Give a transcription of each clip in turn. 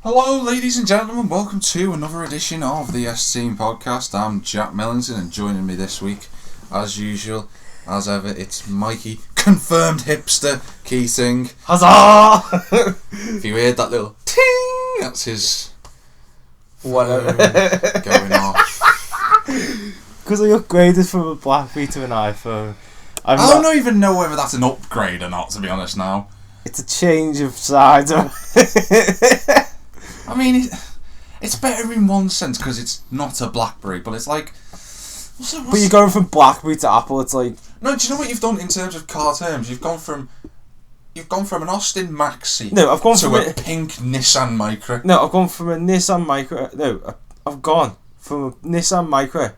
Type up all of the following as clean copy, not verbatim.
Hello, ladies and gentlemen. Welcome to another edition of the S-Team podcast. I'm Jack Millington, and joining me this week, as usual, as ever, it's Mikey, confirmed hipster Keating. Huzzah! If you heard that little ting, that's his Whatever. going off. Because I upgraded from a BlackBerry to an iPhone. I don't even know whether that's an upgrade or not, to be honest now. It's a change of sides. I mean, it's better in one sense because it's not a BlackBerry, but it's like... But you're going from BlackBerry to Apple, it's like... No, do you know what you've done in terms of car terms? You've gone from an Austin Maxi to a pink Nissan Micra. No, I've gone from a Nissan Micra... No, I've gone from a Nissan Micra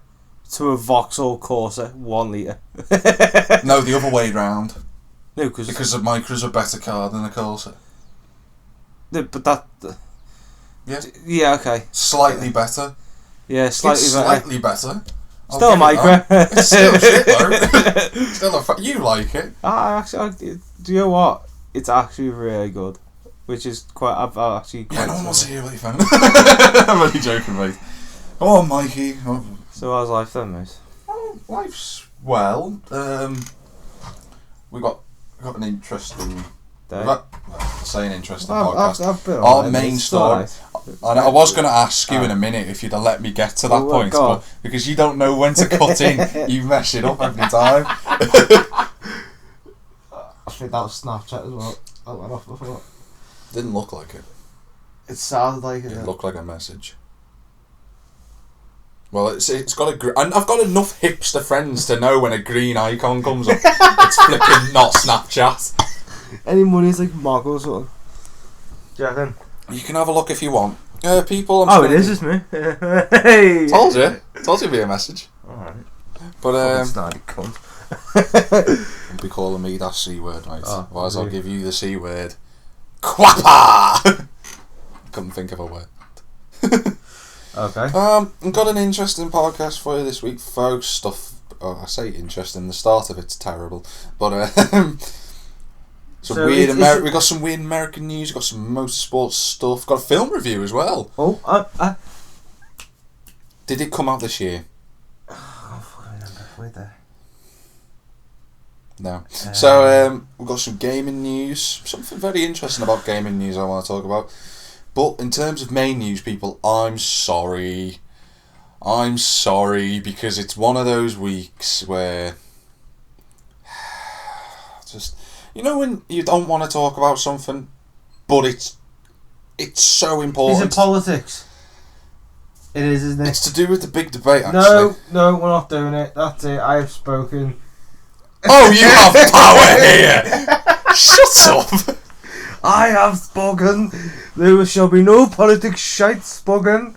to a Vauxhall Corsa 1 litre. No, the other way round. No, because a Micra's a better car than a Corsa. No, but that... Yeah. Yeah, okay. Slightly better. Yeah, slightly better. Still a Micra. It's still shit though. Still you like it? Actually, do you know what? It's actually really good. Which is quite... I've actually quite... Yeah, no one wants to hear what you found. I'm only joking, mate. Oh, Mikey. Oh. So how's life then, mate? Oh, life's well. We got an interesting... Say an interesting podcast. Our main story. I was going to ask you in a minute if you'd have let me get to that point, but because you don't know when to cut in, you mess it up every time. I think that was Snapchat as well. That went off before. Didn't look like it. It sounded like it. It looked like a message. Well, it's got and I've got enough hipster friends to know when a green icon comes up. It's flipping not Snapchat. Any money's like Mark or something. Do you reckon? You can have a look if you want. People, it is just me. Hey! Told you it'd be a message. Alright. But snarky cunt. Don't be calling me that C word, mate. Otherwise really? I'll give you the C word. Quapper! Couldn't think of a word. Okay. I've got an interesting podcast for you this week, folks. I say interesting, the start of it's terrible. But we got some weird American news, we've got some motorsport stuff, got a film review as well. Oh, Did it come out this year? I can't fucking remember. Wait there. No. So we've got some gaming news, something very interesting about gaming news I want to talk about. But in terms of main news, people, I'm sorry because it's one of those weeks where just, you know, when you don't want to talk about something, but it's so important. Is it politics? It is, isn't it? It's to do with the big debate, actually. No, we're not doing it. That's it. I have spoken. Oh, you have power here! Shut up! I have spoken. There shall be no politics shite spoken.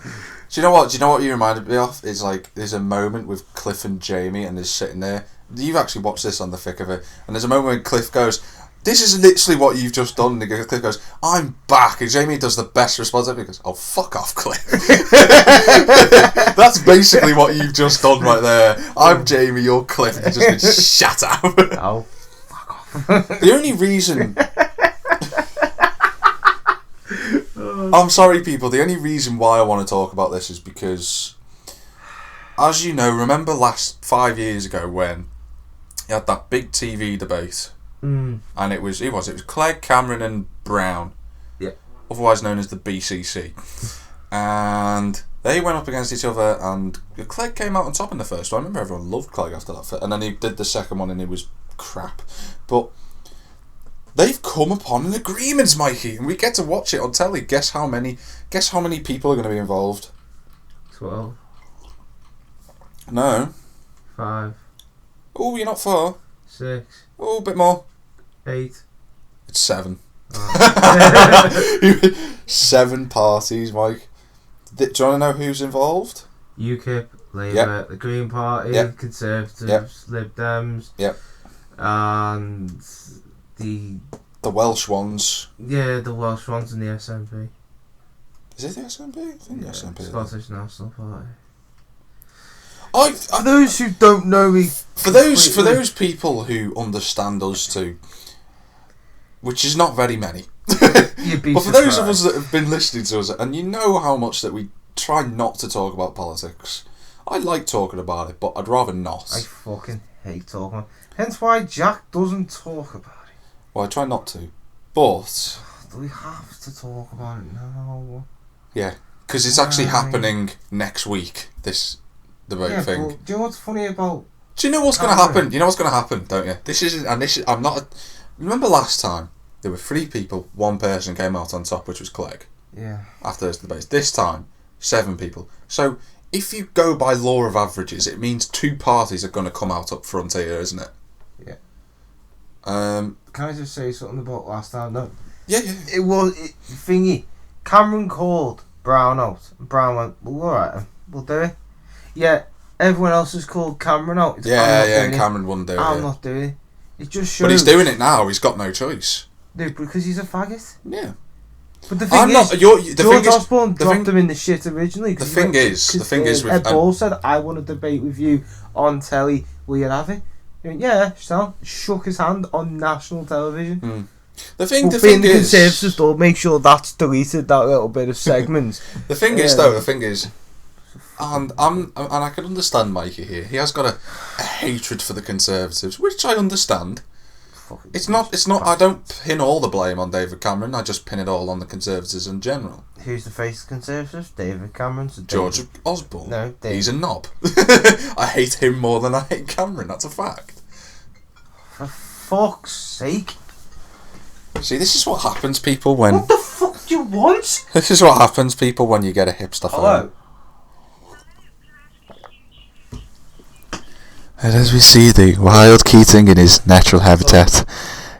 Do you know what you reminded me of? It's like, there's a moment with Cliff and Jamie, and they're sitting there. You've actually watched this on the thick of it. And there's a moment when Cliff goes, "This is literally what you've just done." And Cliff goes, "I'm back." And Jamie does the best response ever. He goes, "Oh, fuck off, Cliff." That's basically what you've just done right there. I'm Jamie, you're Cliff. And you've just been shut up. Oh, fuck off. The only reason... I'm sorry, people. The only reason why I want to talk about this is because, as you know, remember 5 years ago when you had that big TV debate, and it was Clegg, Cameron, and Brown, otherwise known as the BCC, and they went up against each other, and Clegg came out on top in the first one. I remember everyone loved Clegg after that, and then he did the second one, and it was crap, but. They've come upon an agreement, Mikey, and we get to watch it on telly. Guess how many people are going to be involved? 12. No. 5. Oh, you're not far. 6. Oh, a bit more. 8. It's 7. Oh. 7 parties, Mike. Do you want to know who's involved? UKIP, Labour, the Green Party, Conservatives, Lib Dems, and the Welsh ones. Yeah, the Welsh ones and the SNP. Is it the SNP? I think the SNP. Scottish National Party. For those who don't know me, for those people who understand us too, which is not very many. You'd be But for those of surprised. us that have been listening to us, and you know how much that we try not to talk about politics, I like talking about it, but I'd rather not. I fucking hate talking about it. Hence why Jack doesn't talk about it. Well, I try not to. But... Do we have to talk about it now? Yeah, because it's actually happening next week, this debate thing. But do you know what's funny about... Do you know what's going to happen? You know what's going to happen, don't you? I'm not... Remember last time, there were 3 people, 1 person came out on top, which was Clegg. Yeah. After those debates. This time, 7 people. So, if you go by law of averages, it means 2 parties are going to come out up front here, isn't it? Yeah. Can I just say something about last time? No. Yeah. It was... thingy. Cameron called Brown out. And Brown went, well, alright then. We'll do it. Yeah. Everyone else has called Cameron out. And Cameron wouldn't do it. I'm not doing it. It just shows... But he's doing it now. He's got no choice. No, because he's a faggot. Yeah. But the thing is, George Osborne dropped him in the shit originally. The thing is, Ed Ball said, I want to debate with you on telly. Will you have it? He went, yeah, Stan. Shook his hand on national television. The thing is, Conservatives don't make sure that's deleted. That little bit of segments. the thing is, and I can understand Mikey here. He has got a hatred for the Conservatives, which I understand. It's not. I don't pin all the blame on David Cameron. I just pin it all on the Conservatives in general. Who's the face of the Conservatives? David Cameron. George Osborne. No, David. He's a knob. I hate him more than I hate Cameron. That's a fact. For fuck's sake! See, this is what happens, people, when... What the fuck do you want? This is what happens, people, when you get a hipster phone. Hello? And as we see the wild Keating in his natural habitat,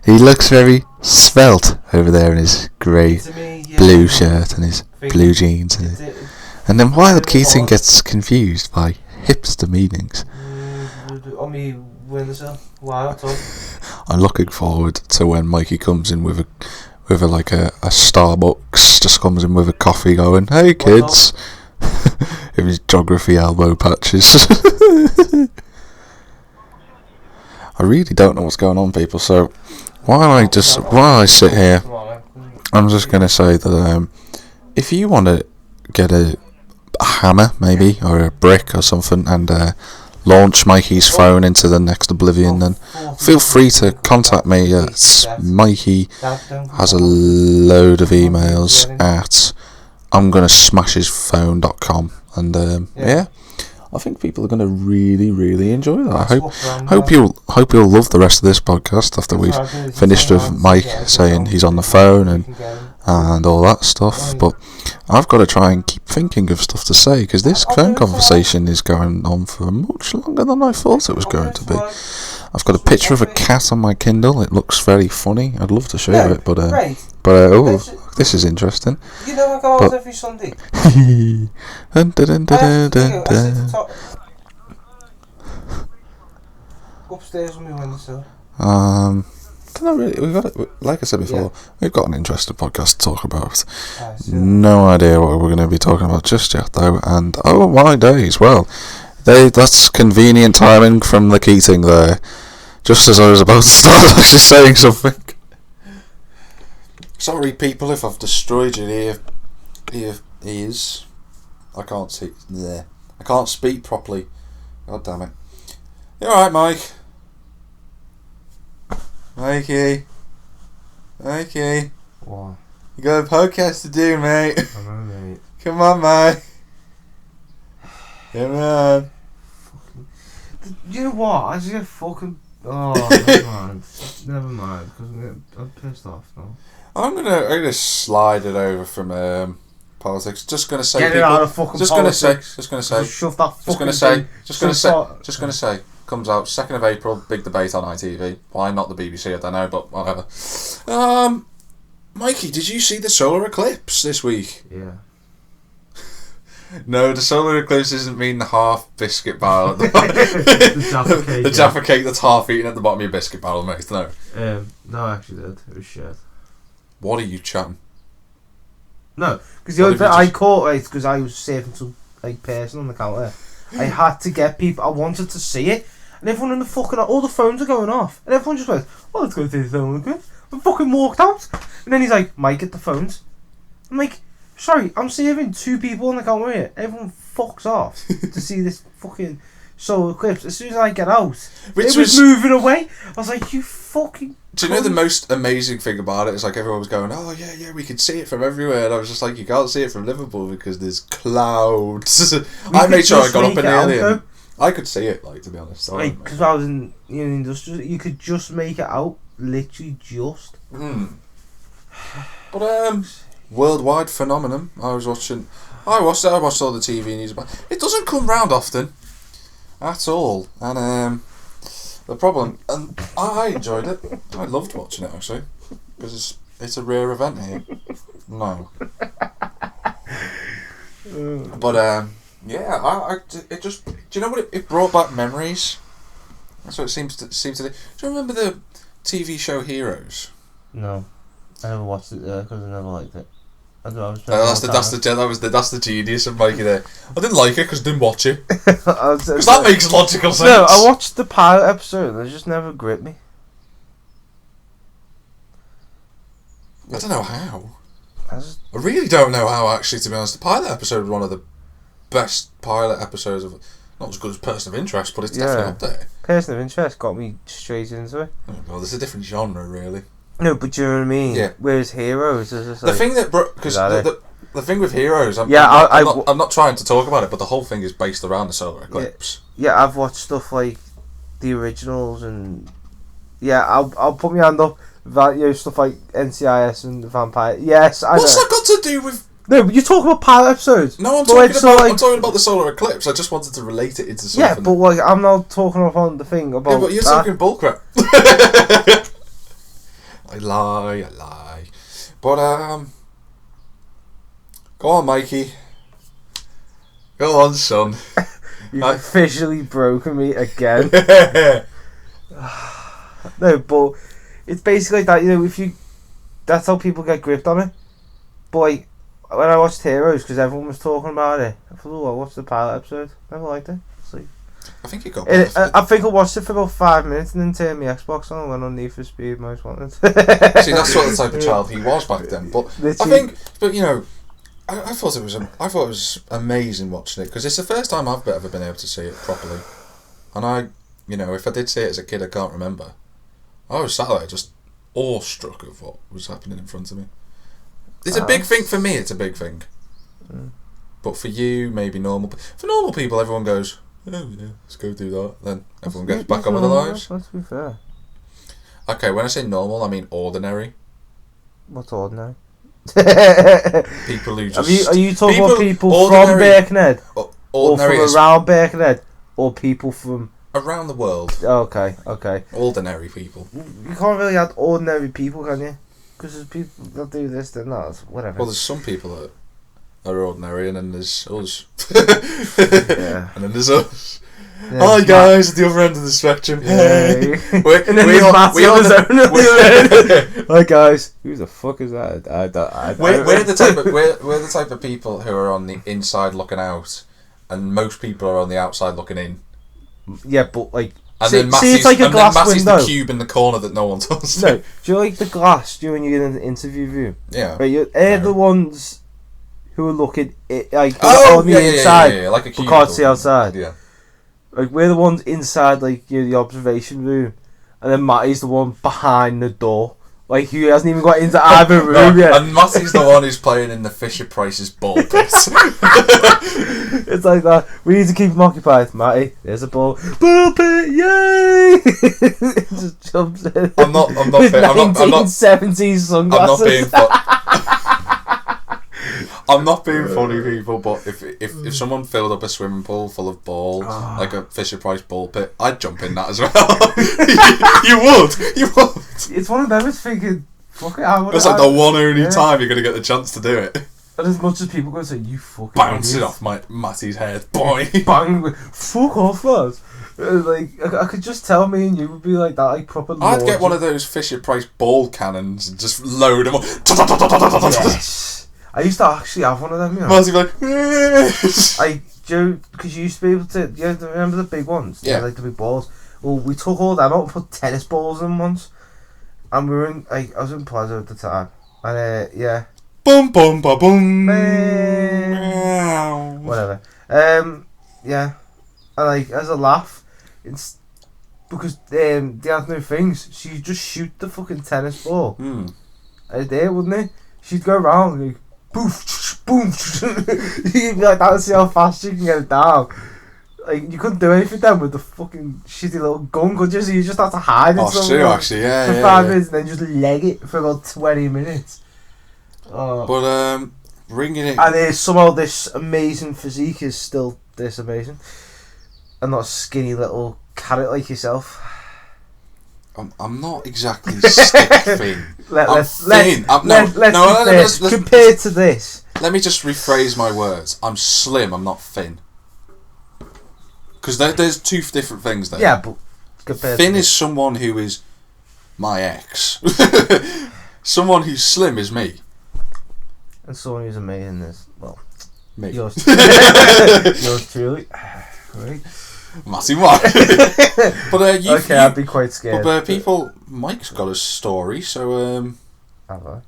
he looks very svelte over there in his grey blue shirt and his blue jeans. And then wild Keating gets confused by hipster meanings. I'm looking forward to when Mikey comes in with a Starbucks, just comes in with a coffee going, hey kids, with his geography elbow patches. I really don't know what's going on, people, so while I sit here, I'm just going to say that if you want to get a hammer, maybe, or a brick or something, and launch Mikey's phone into the next oblivion, then feel free to contact me at Mikey has a load of emails at imgonasmashhisphone.com, and yeah, I think people are going to really, really enjoy that. I hope you'll love the rest of this podcast after we've finished with Mike saying he's on the phone and all that stuff. But I've got to try and keep thinking of stuff to say, because this phone conversation is going on for much longer than I thought it was going to be. I've got a picture of a cat on my Kindle. It looks very funny. I'd love to show you it, but this is interesting. You know I go out every Sunday. Upstairs on my windowsill. Don't know really. Like I said before, we've got an interesting podcast to talk about. No idea what we're going to be talking about just yet, though. And oh my days, well, that's convenient timing from the Keating there. Just as I was about to start actually saying something. Sorry, people, if I've destroyed your ears. I can't see. There. I can't speak properly. God damn it. You alright, Mike? Mikey. What? You got a podcast to do, mate. I know, mate. Come on, mate. Come on. You know what? I just get fucking... Oh, never mind. Because I'm pissed off now. I'm gonna slide it over from politics. Just gonna say, get it out of fucking politics. Just gonna say. Shove that fucking Just gonna say. Comes out 2nd of April. Big debate on ITV. Why not the BBC? I don't know, but whatever. Mikey, did you see the solar eclipse this week? Yeah. No, the solar eclipse doesn't mean the half biscuit barrel at the bottom. the Jaffa cake that's half eaten at the bottom of your biscuit barrel, mate. No. No, I actually did. It was shit. What are you chatting? No, because the only thing I caught, right, because I was saving some person on the counter. I had to get people. I wanted to see it, and everyone in the fucking all the phones are going off, and everyone just went, "Oh, let's go see the solar eclipse." I fucking walked out. And then he's like, Mike, get the phones. I'm like, sorry, I'm saving 2 people on the camera here. Everyone fucks off to see this fucking solar eclipse. As soon as I get out, it was moving away. I was like, you fucking... Do you know the most amazing thing about it is like everyone was going, oh yeah, we can see it from everywhere, and I was just like, you can't see it from Liverpool because there's clouds. I made sure I got up in early. I could see it, like, to be honest. Like, because I was in industrial, you could just make it out, literally just. But worldwide phenomenon. I watched it. I watched all the TV news about it. It doesn't come round often, at all, and the problem, and I enjoyed it. I loved watching it actually, because it's a rare event here. No. But yeah, it just, do you know what it brought back memories? That's what it seems to do. Do you remember the TV show Heroes? No, I never watched it because I never liked it. That's the genius of Mikey there. I didn't like it because I didn't watch it. Because that makes logical sense. No, I watched the pilot episode and it just never gripped me. I don't know how. I really don't know how, actually, to be honest. The pilot episode was one of the best pilot episodes of... Not as good as Person of Interest, but it's definitely up there. Person of Interest got me straight into it. Well, there's a different genre, really. No, but do you know what I mean? Yeah. Whereas Heroes is just like... The thing that... Because the thing with Heroes... I'm not trying to talk about it, but the whole thing is based around the solar eclipse. Yeah, I've watched stuff like the originals and... Yeah, I'll put my hand up. Stuff like NCIS and the Vampire. Yes, I know. What's that got to do with... No, but you're talking about pilot episodes. No, I'm talking about the solar eclipse. I just wanted to relate it into something. Yeah, but like, I'm not talking about the thing about... Yeah, but you're talking bullcrap. I lie. But, go on, Mikey. Go on, son. You've officially broken me again. No, but it's basically that, if you... That's how people get gripped on it. But, like, when I watched Heroes, because everyone was talking about it, I thought, oh, I watched the pilot episode. Never liked it. I think it got... I think I watched it for about 5 minutes and then turned my Xbox on and went on Need for Speed Most Wanted. See, that's sort of the type of child he was back then. But literally. I thought it was amazing watching it, because it's the first time I've ever been able to see it properly. And if I did see it as a kid, I can't remember. I was sat there just awestruck of what was happening in front of me. It's a big thing for me. It's a big thing. But for you, maybe normal. For normal people, everyone goes, oh yeah, let's go do that. Then everyone gets back on with their lives. Let's be fair. Okay, when I say normal, I mean ordinary. What's ordinary? People who just... Are you talking about people from Birkenhead? Or from around Birkenhead? Or people from... Around the world. Okay. Ordinary people. You can't really add ordinary people, can you? Because there's people that do this, then that, whatever. Well, there's some people that are ordinary, and then there's us. Yeah. And then there's us. Yeah, hi guys, at the other end of the spectrum. Hey. Hi guys. Who the fuck is that? We're the type of people who are on the inside looking out, and most people are on the outside looking in. Yeah, but like... And then Matty's the cube in the corner that no one does. No, do you like the glass during you're in an interview room? Yeah. Right, they're the ones who are looking on the inside, like a but can't see outside. Yeah. Like, we're the ones inside, like, the observation room, and then Matty's the one behind the door. Like, he hasn't even got into either room yet. And Matty's the one who's playing in the Fisher-Price's ball pit. It's like that. We need to keep him occupied. Matty, there's a ball. Ball pit, yay! Just jumps in. I'm not 1970s sunglasses. I'm not being funny, people, but if someone filled up a swimming pool full of balls, like a Fisher-Price ball pit, I'd jump in that as well. You would. It's one of them that's thinking, fuck it, I would. It's like the one only time you're going to get the chance to do it. And as much as people go and say, you fucking bounce it off Matty's head, boy. Bang, fuck off, lads. Like, I could just tell me and you would be like that, like proper. I'd get one of those Fisher-Price ball cannons and just load them up. Yes. I used to actually have one of them, Matty would be like, because you used to be able to, remember the big ones? Yeah. Like the big balls. Well, we took all them out and put tennis balls in once. And we were in, I was in Plaza at the time. And yeah. Boom, boom, ba boom. Whatever. Yeah. And like, as a laugh, it's because they had no things. She'd just shoot the fucking tennis ball. Out there, wouldn't it? She'd go around like, poof, boom. You'd be like, that's how fast you can get it down. Like, you couldn't do anything then with the fucking shitty little gun, could you? So you just had to hide it It's true, actually, yeah. For 5 minutes and then just leg it for about 20 minutes. But, bringing it... And somehow this amazing physique is still this amazing. And not a skinny little carrot like yourself. I'm not exactly stick thin. Let's be fair. Compared to this. Let me just rephrase my words. I'm slim, I'm not thin. Because there's two different things there. Yeah, but compared thin to is someone who is my ex. Someone who's slim is me. And someone who's amazing is, well, me. Yours truly. Right. Matty Morris. But okay, I'd be quite scared. But people, Mike's got a story, so have I?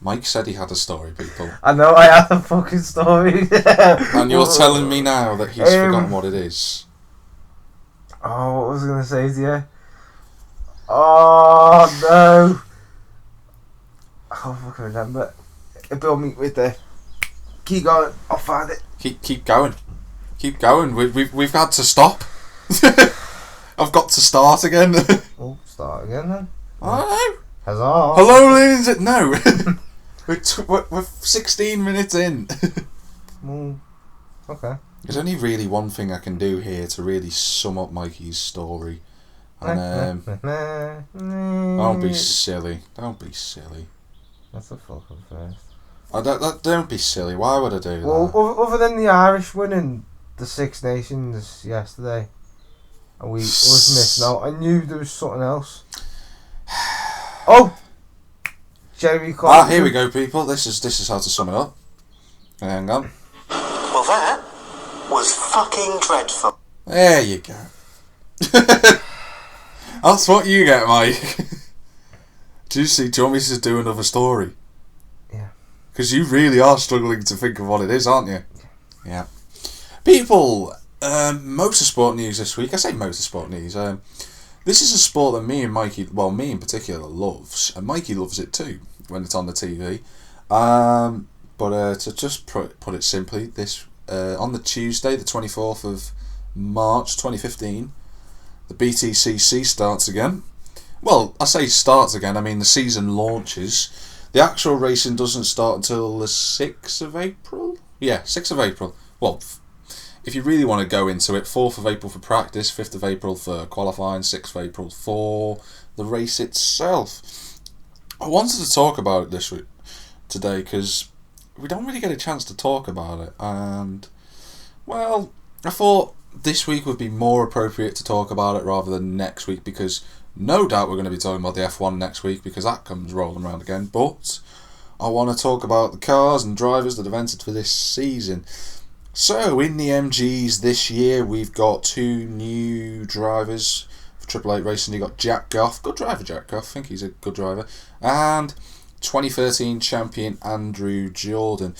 Mike said he had a story, people. I know I have a fucking story. And you're telling me now that he's forgotten what it is. Oh, what was I going to say to you? Oh, no. I can't fucking remember. It built me with the... Keep going, I'll find it. Keep going. Keep going. We've had to stop. I've got to start again. Oh, start again then. I know. Huzzah. Hello, ladies. No. We're 16 minutes in. Okay. There's only really one thing I can do here to really sum up Mikey's story. And don't be silly. Don't be silly. That's a fucking first. Don't be silly. Why would I do that? Well, other than the Irish winning the Six Nations yesterday, and we was missing out, I knew there was something else. Oh, Jeremy Clarkson. Here we go, people. This is how to sum it up. Hang on. Well, that was fucking dreadful. There you go. That's what you get, Mike. Do you want me to do another story? Yeah. Because you really are struggling to think of what it is, aren't you? Yeah. People, motorsport news this week. I say motorsport news. This is a sport that me and Mikey, well, me in particular, loves. And Mikey loves it too, when it's on the TV. But to just put it simply, this on the Tuesday, the 24th of March 2015, the BTCC starts again. Well, I say starts again, I mean the season launches. The actual racing doesn't start until the 6th of April? Yeah, 6th of April. Well, if you really want to go into it, 4th of April for practice, 5th of April for qualifying, 6th of April for the race itself. I wanted to talk about this today because we don't really get a chance to talk about it. And, well, I thought this week would be more appropriate to talk about it rather than next week because no doubt we're going to be talking about the F1 next week because that comes rolling around again. But I want to talk about the cars and drivers that have entered for this season. So, in the MGs this year, we've got 2 new drivers for Triple 8 Racing. You've got Jack Goff, good driver Jack Goff, I think he's a good driver, and 2013 champion Andrew Jordan.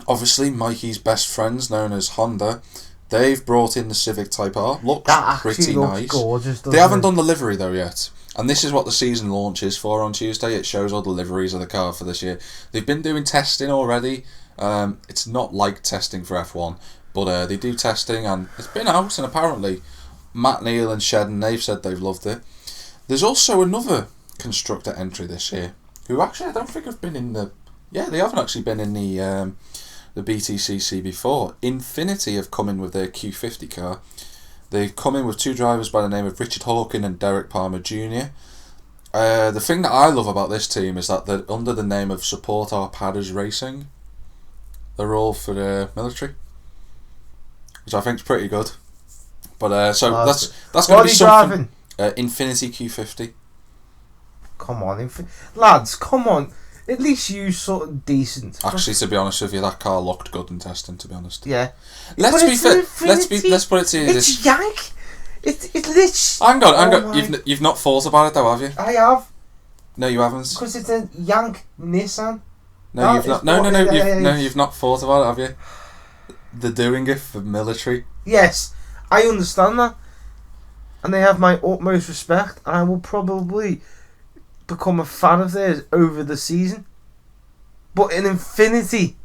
Obviously, Mikey's best friends, known as Honda, they've brought in the Civic Type R. Looks pretty nice. Gorgeous, they haven't done the livery though yet. And this is what the season launches for on Tuesday. It shows all the liveries of the car for this year. They've been doing testing already. It's not like testing for F1, but they do testing and it's been out, and apparently Matt Neal and Shedden, they've said they've loved it. There's also another constructor entry this year who actually I don't think have been in the... Yeah, they haven't actually been in the BTCC before. Infinity have come in with their Q50 car. They've come in with 2 drivers by the name of Richard Hawkin and Derek Palmer Jr. The thing that I love about this team is that they're under the name of Support Our Padders Racing. They're all for the military, which I think is pretty good. But so that's going to be something. Infinity Q50. Come on, lads! Come on, at least use something decent. Actually, to be honest with you, that car looked good in testing. To be honest. Yeah. Let's be fair. Let's put it to you. It's yank. It's lit. Hang on. You've not thought about it though, have you? I have. No, you haven't. Because it's a Yank Nissan. No, you've not. No, you've not thought about it, have you? They're doing it for military. Yes, I understand that, and they have my utmost respect, and I will probably become a fan of theirs over the season. But in Infinity,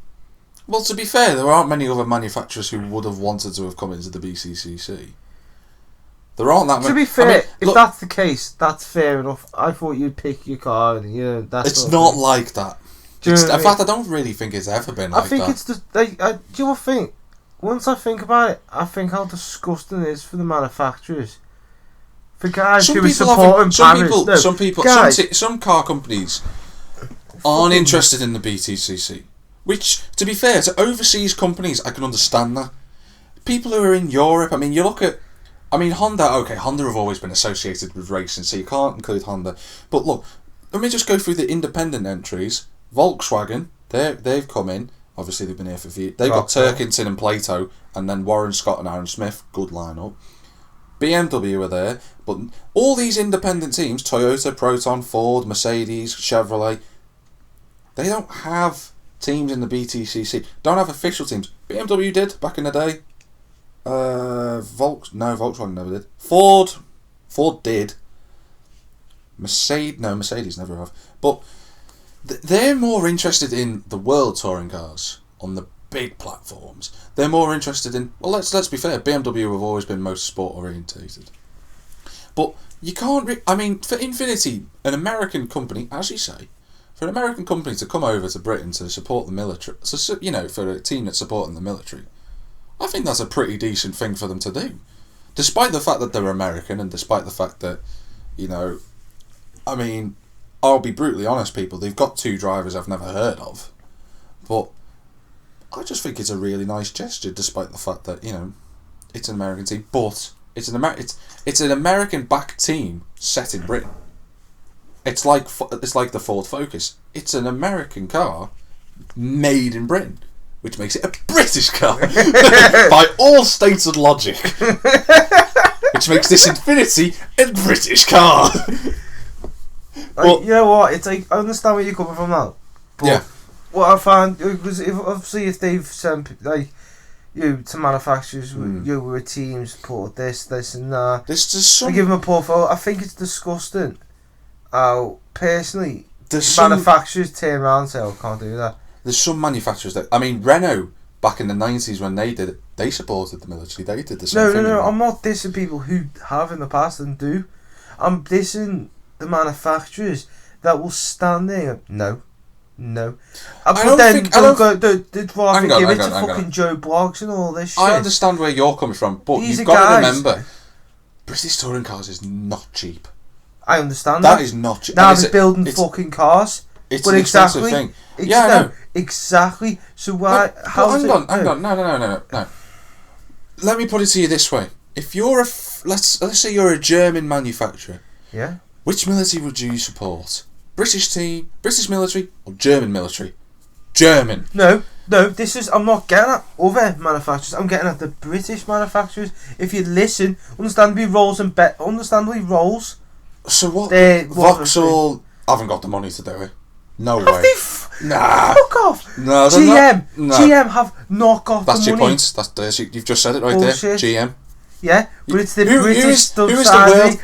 well, to be fair, there aren't many other manufacturers who would have wanted to have come into the BCCC. There aren't that many. To be fair, I mean, if that's the case, that's fair enough. I thought you'd pick your car, and that's. It's not like that. In fact, I don't really think it's ever been like that. I think it's just do you know what I think? Once I think about it, I think how disgusting it is for the manufacturers, for guys who are supporting some car companies aren't interested in the BTCC. Which, to be fair, to overseas companies, I can understand that. People who are in Europe, I mean, you look at, Honda. Okay, Honda have always been associated with racing, so you can't include Honda. But look, let me just go through the independent entries. Volkswagen, they've come in. Obviously, they've been here for a few. They've got Turkington and Plato, and then Warren Scott and Aaron Smith. Good lineup. BMW are there, but all these independent teams, Toyota, Proton, Ford, Mercedes, Chevrolet, they don't have teams in the BTCC. Don't have official teams. BMW did back in the day. Volkswagen never did. Ford did. Mercedes never have. But they're more interested in the world touring cars on the big platforms. They're more interested in, well, let's be fair, BMW have always been most sport orientated. But you can't for Infinity, an American company, as you say, for an American company to come over to Britain to support the military, for a team that's supporting the military, I think that's a pretty decent thing for them to do. Despite the fact that they're American, and despite the fact that, I'll be brutally honest, people, they've got two drivers I've never heard of. But I just think it's a really nice gesture, despite the fact that, it's an American team. But it's an American-backed team set in Britain. It's like the Ford Focus. It's an American car made in Britain, which makes it a British car by all states of logic. Which makes this Infinity a British car. Well, you know what? It's like, I understand where you're coming from now. But yeah. What I found, because if they've sent to manufacturers, we're a team, support this and that. They give them a portfolio. I think it's disgusting how, personally, manufacturers turn around and say, "Oh, can't do that." There's some manufacturers that, Renault, back in the 90s when they did it, they supported the military. They did the same thing. No, I'm not dissing people who have in the past and do. I'm dissing the manufacturers that will stand there. No. They'd rather give it to fucking Joe Bloggs and all this shit. I understand where you're coming from, but you've got to remember, British touring cars is not cheap. I understand that. That is not cheap. Now they're building fucking cars. It's an expensive thing. Yeah, I know. Exactly. So why? Hang on. No. Let me put it to you this way: if you're let's say you're a German manufacturer, yeah. Which military would you support? British team, British military, or German military? German. No. I'm not getting at other manufacturers. I'm getting at the British manufacturers. If you listen, understandably Rolls. So what? Vauxhall haven't got the money to do it. No way. Nah. Fuck off. No, GM have not got the money. That's your point. You've just said it right Bullshit. there. GM. Yeah, but it's the British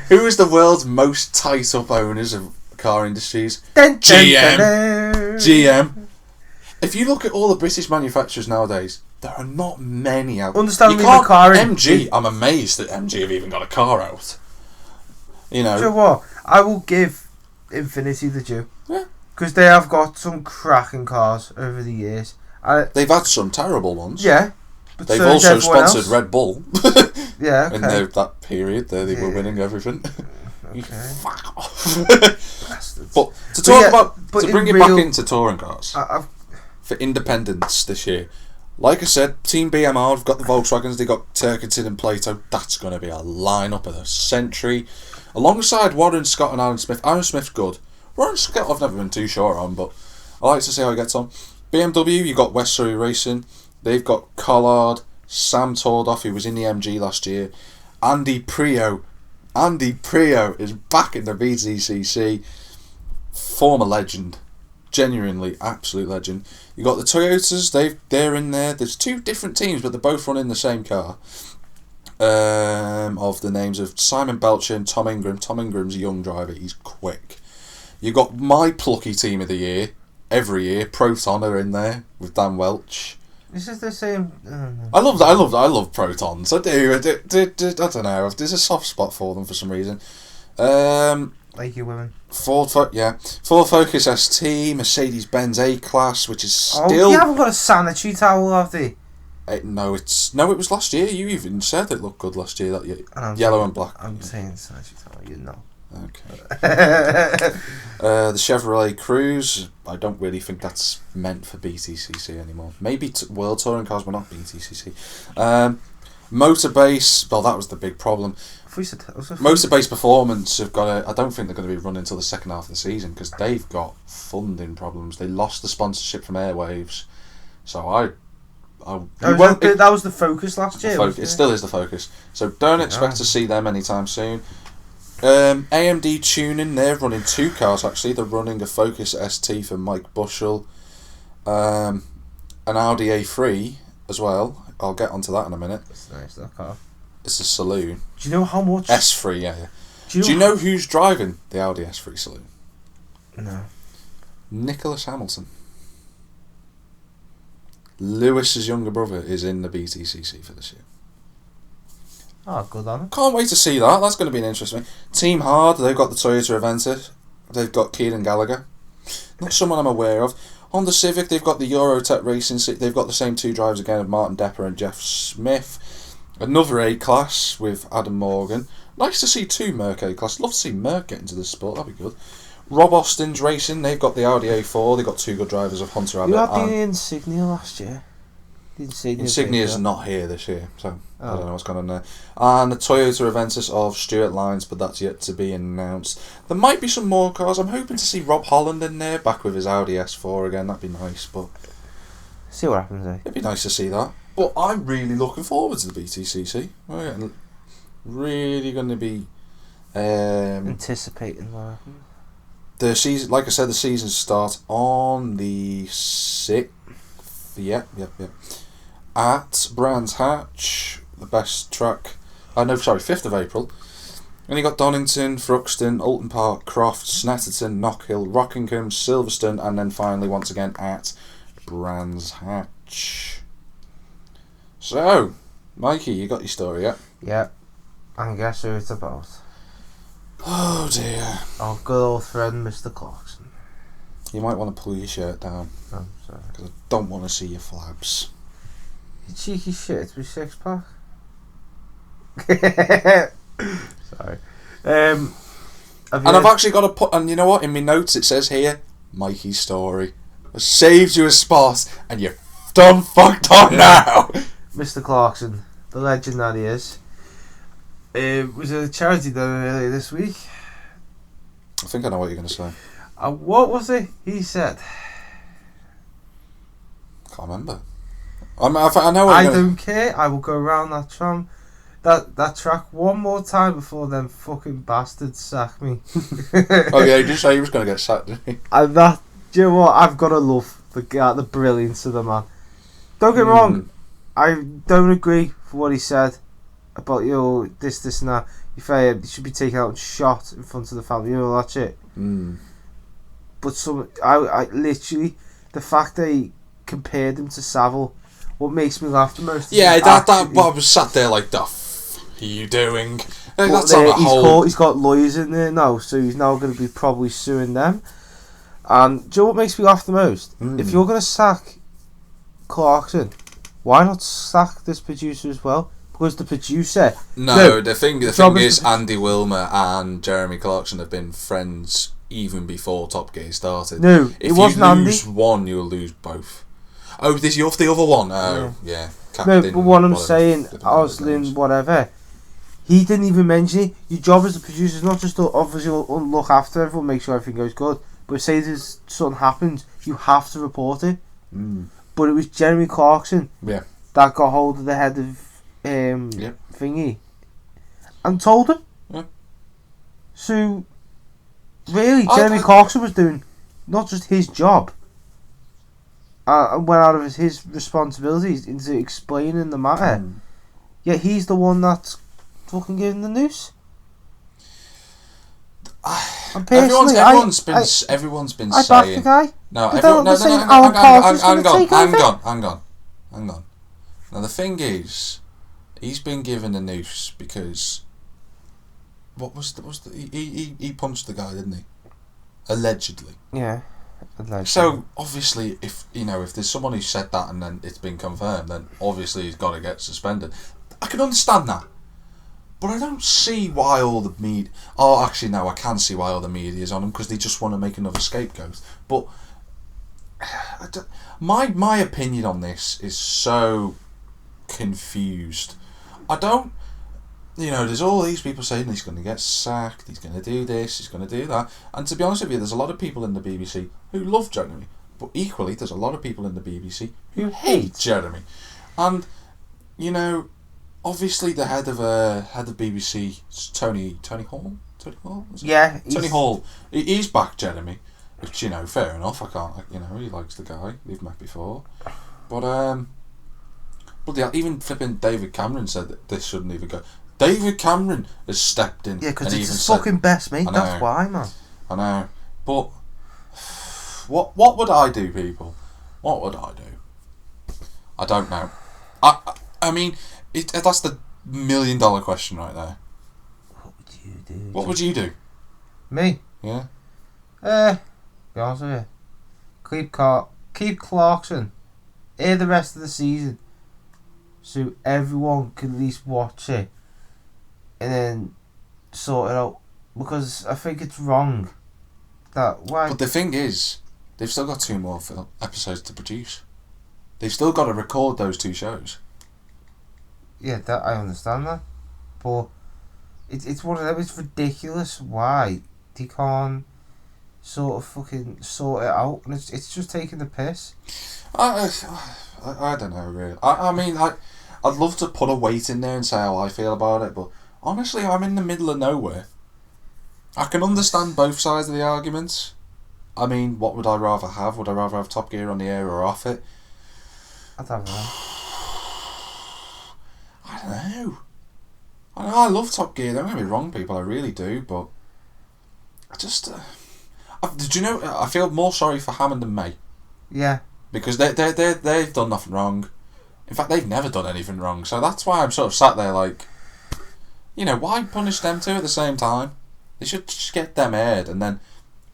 who is the world's most tight up owners of car industries? GM. If you look at all the British manufacturers nowadays, there are not many out. Understandably, the car MG. I'm amazed that MG have even got a car out. Do you know what? I will give Infinity the due. Yeah. Because they have got some cracking cars over the years. They've had some terrible ones. Yeah. But they've also sponsored Red Bull. Yeah, okay. In that period, they were winning everything. Okay. Fuck off. But to bring it back into touring cars, for independence this year, like I said, Team BMR have got the Volkswagens, they got Turkington and Plato. That's going to be a lineup of the century. Alongside Warren Scott and Aaron Smith. Aaron Smith's good. Warren Scott I've never been too sure on, but I like to see how he gets on. BMW, you got West Surrey Racing. They've got Collard, Sam Tordoff, who was in the MG last year. Andy Prio is back in the BTCC. former legend. Genuinely, absolute legend. You got the Toyotas, they're in there. There's two different teams, but they're both running the same car. Of the names of Simon Belcher and Tom Ingram. Tom Ingram's a young driver, he's quick. You got my plucky team of the year, every year, Proton are in there with Dan Welch. This is the same. I love Protons. I do. I don't know. There's a soft spot for them for some reason. Like you women. Ford Focus ST, Mercedes-Benz A-Class, which is still... Oh, you haven't got a sanitary towel, have they? No, it was last year. You even said it looked good last year. That yellow and black. I'm saying sanitary towel, you know. Okay. The Chevrolet Cruze, I don't really think that's meant for BTCC anymore. Maybe World Touring cars, but not BTCC. Motorbase, well, that was the big problem. Motorbase Performance have got I don't think they're going to be running until the second half of the season because they've got funding problems. They lost the sponsorship from Airwaves, so that was the Focus last year. It still is the Focus. So don't expect to see them anytime soon. AMD Tuning, they're running two cars actually. They're running a Focus ST for Mike Bushell, an Audi A3 as well. I'll get onto that in a minute. It's nice, that car. It's a saloon. Do you know how much? S3, yeah. Do you know who's driving the Audi S3 saloon? No. Nicholas Hamilton. Lewis's younger brother is in the BTCC for this year. Oh, good on him. Can't wait to see that. That's going to be an interesting one. Team Hard, they've got the Toyota Aventus. They've got Kieran Gallagher. Not someone I'm aware of. Honda Civic, they've got the Eurotech Racing. They've got the same two drivers again of Martin Depper and Jeff Smith. Another A-Class with Adam Morgan. Nice to see two Merc A-Class. Love to see Merc get into this sport. That'd be good. Rob Austin's Racing, they've got the Audi A4. They've got two good drivers of Hunter Abbott. You had the Insignia last year. Insignia's not here this year, so I don't know what's going on there. And the Toyota Aventus of Stuart Lyons, but that's yet to be announced. There might be some more cars. I'm hoping to see Rob Holland in there, back with his Audi S4 again. That'd be nice, but see what happens, eh? It'd be nice to see that. But I'm really looking forward to the BTCC. We're really going to be anticipating what happens. The season, like I said, the season starts on the 6th. Yep. At Brands Hatch, the best track. 5th of April. And you got Donington, Thruxton, Alton Park, Croft, Snetterton, Knockhill, Rockingham, Silverstone, and then finally, once again, at Brands Hatch. So, Mikey, you got your story yet? Yeah. And guess who it's about? Oh dear. Our good old friend, Mr. Clarkson. You might want to pull your shirt down. I'm sorry. Because I don't want to see your flabs. You cheeky shit, it's my six pack. Sorry. I've actually got to put, and you know what? In my notes it says here, Mikey's story. I saved you a spot, and you're done fucked up now. Mr. Clarkson, the legend that he is. It was a charity dinner earlier this week. I think I know what you're going to say. What was it he said? Can't remember. I know what I don't care. I will go around that track one more time before them fucking bastards sack me. Oh yeah, he did say he was going to get sacked, didn't he? And that, do you know what? I've got to love the brilliance of the man. Don't get me wrong. I don't agree with what he said about this and that. You should be taken out and shot in front of the family. All that shit. But I literally, the fact that he compared him to Savile, what makes me laugh the most. Yeah, I was sat there like, the f are you doing? That's he's got lawyers in there now, so he's now going to be probably suing them. And do you know what makes me laugh the most? If you're going to sack Clarkson, why not sack this producer as well? Because the producer... No, the thing is Andy Wilmer and Jeremy Clarkson have been friends even before Top Gear started. No, it wasn't Andy. If you lose one, you'll lose both. Oh, this you're the other one? Oh, yeah. Captain, no, but what I'm saying, Oslin, whatever, he didn't even mention it. Your job as a producer is not just to obviously look after everyone, make sure everything goes good, but say there's something happens, you have to report it. But it was Jeremy Clarkson that got hold of the head of thingy and told him. So Really, Jeremy Clarkson was doing not just his job. Went out of his responsibilities into explaining the matter. Yet he's the one that's fucking giving the news. Everyone's been I saying. back the guy. No, But everyone. they're No, saying no, Alan no, Parsons hang gonna take over. on. Now the thing is, he's been given the noose because. He punched the guy, didn't he? Allegedly. Yeah. Allegedly. So obviously, if there's someone who said that and then it's been confirmed, then obviously he's got to get suspended. I can understand that, but I don't see why all the media. Oh, actually, no, I can see why all the media is on him because they just want to make another scapegoat. But my opinion on this is so confused. I don't. There's all these people saying he's going to get sacked, he's going to do this, he's going to do that. And to be honest with you, there's a lot of people in the BBC who love Jeremy. But equally, there's a lot of people in the BBC who hate Jeremy. And, obviously the head of BBC, Tony Hall? Tony Hall? Yeah. Tony Hall. He's backed Jeremy. Which, fair enough. I can't, he likes the guy. We've met before. But yeah, even flipping David Cameron said that this shouldn't even go. David Cameron has stepped in. Yeah, because it's his fucking best mate. That's why, man. I know, but what would I do, people? What would I do? I don't know. I mean, that's the $1 million question right there. What would you do? What would you do? Me? Yeah. Be honest with you. Keep Clarkson here the rest of the season, so everyone can at least watch it. And then sort it out, because I think it's wrong. But the thing is, they've still got 2 more episodes to produce. They've still got to record those 2 shows. Yeah, that I understand that, but it's one of them. It's ridiculous. Why they can't sort of fucking sort it out, and it's just taking the piss. I don't know really. I mean, I'd love to put a weight in there and say how I feel about it, but. Honestly, I'm in the middle of nowhere. I can understand both sides of the arguments. I mean, what would I rather have? Would I rather have Top Gear on the air or off it? I don't know. I don't know. I love Top Gear, don't get me wrong, people, I really do, but I just... did you know, I feel more sorry for Hammond and May. Yeah. Because they've done nothing wrong. In fact, they've never done anything wrong, so that's why I'm sort of sat there like... why punish them 2 at the same time? They should just get them aired, and then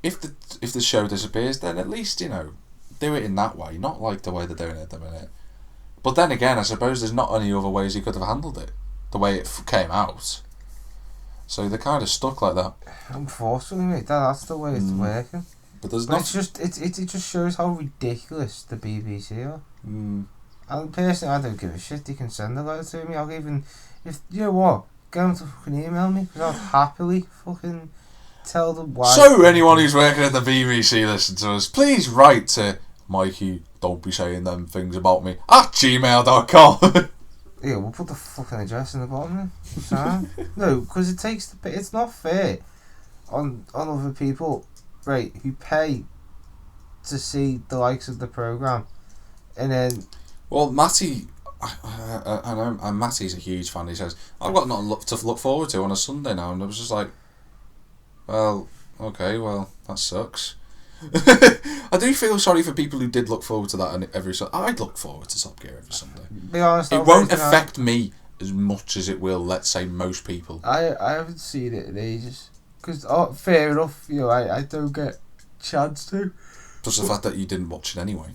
if the show disappears, then at least do it in that way, not like the way they're doing it at the minute. But then again, I suppose there's not any other ways he could have handled it, the way it came out. So they're kind of stuck like that. Unfortunately, mate, that's the way it's working. But there's it just shows how ridiculous the BBC are. And personally, I don't give a shit. They can send a letter to me. I'll even, if you know what. Get them to fucking email me, because I'll happily fucking tell them why. So anyone who's working at the BBC listen to us, please write to Mikey, don't be saying them things about me, @gmail.com. Yeah, we'll put the fucking address in the bottom then. No, because it's not fair on other people, right, who pay to see the likes of the programme. And then... Well, Matty... I know, and Matty's a huge fan. He says, I've got nothing to look forward to on a Sunday now. And I was just like, well, okay, well, that sucks. I do feel sorry for people who did look forward to that every Sunday. I'd look forward to Top Gear every Sunday. Be honest, it won't affect me as much as it will, let's say, most people. I haven't seen it in ages. Because, fair enough, I don't get a chance to. Plus the fact that you didn't watch it anyway.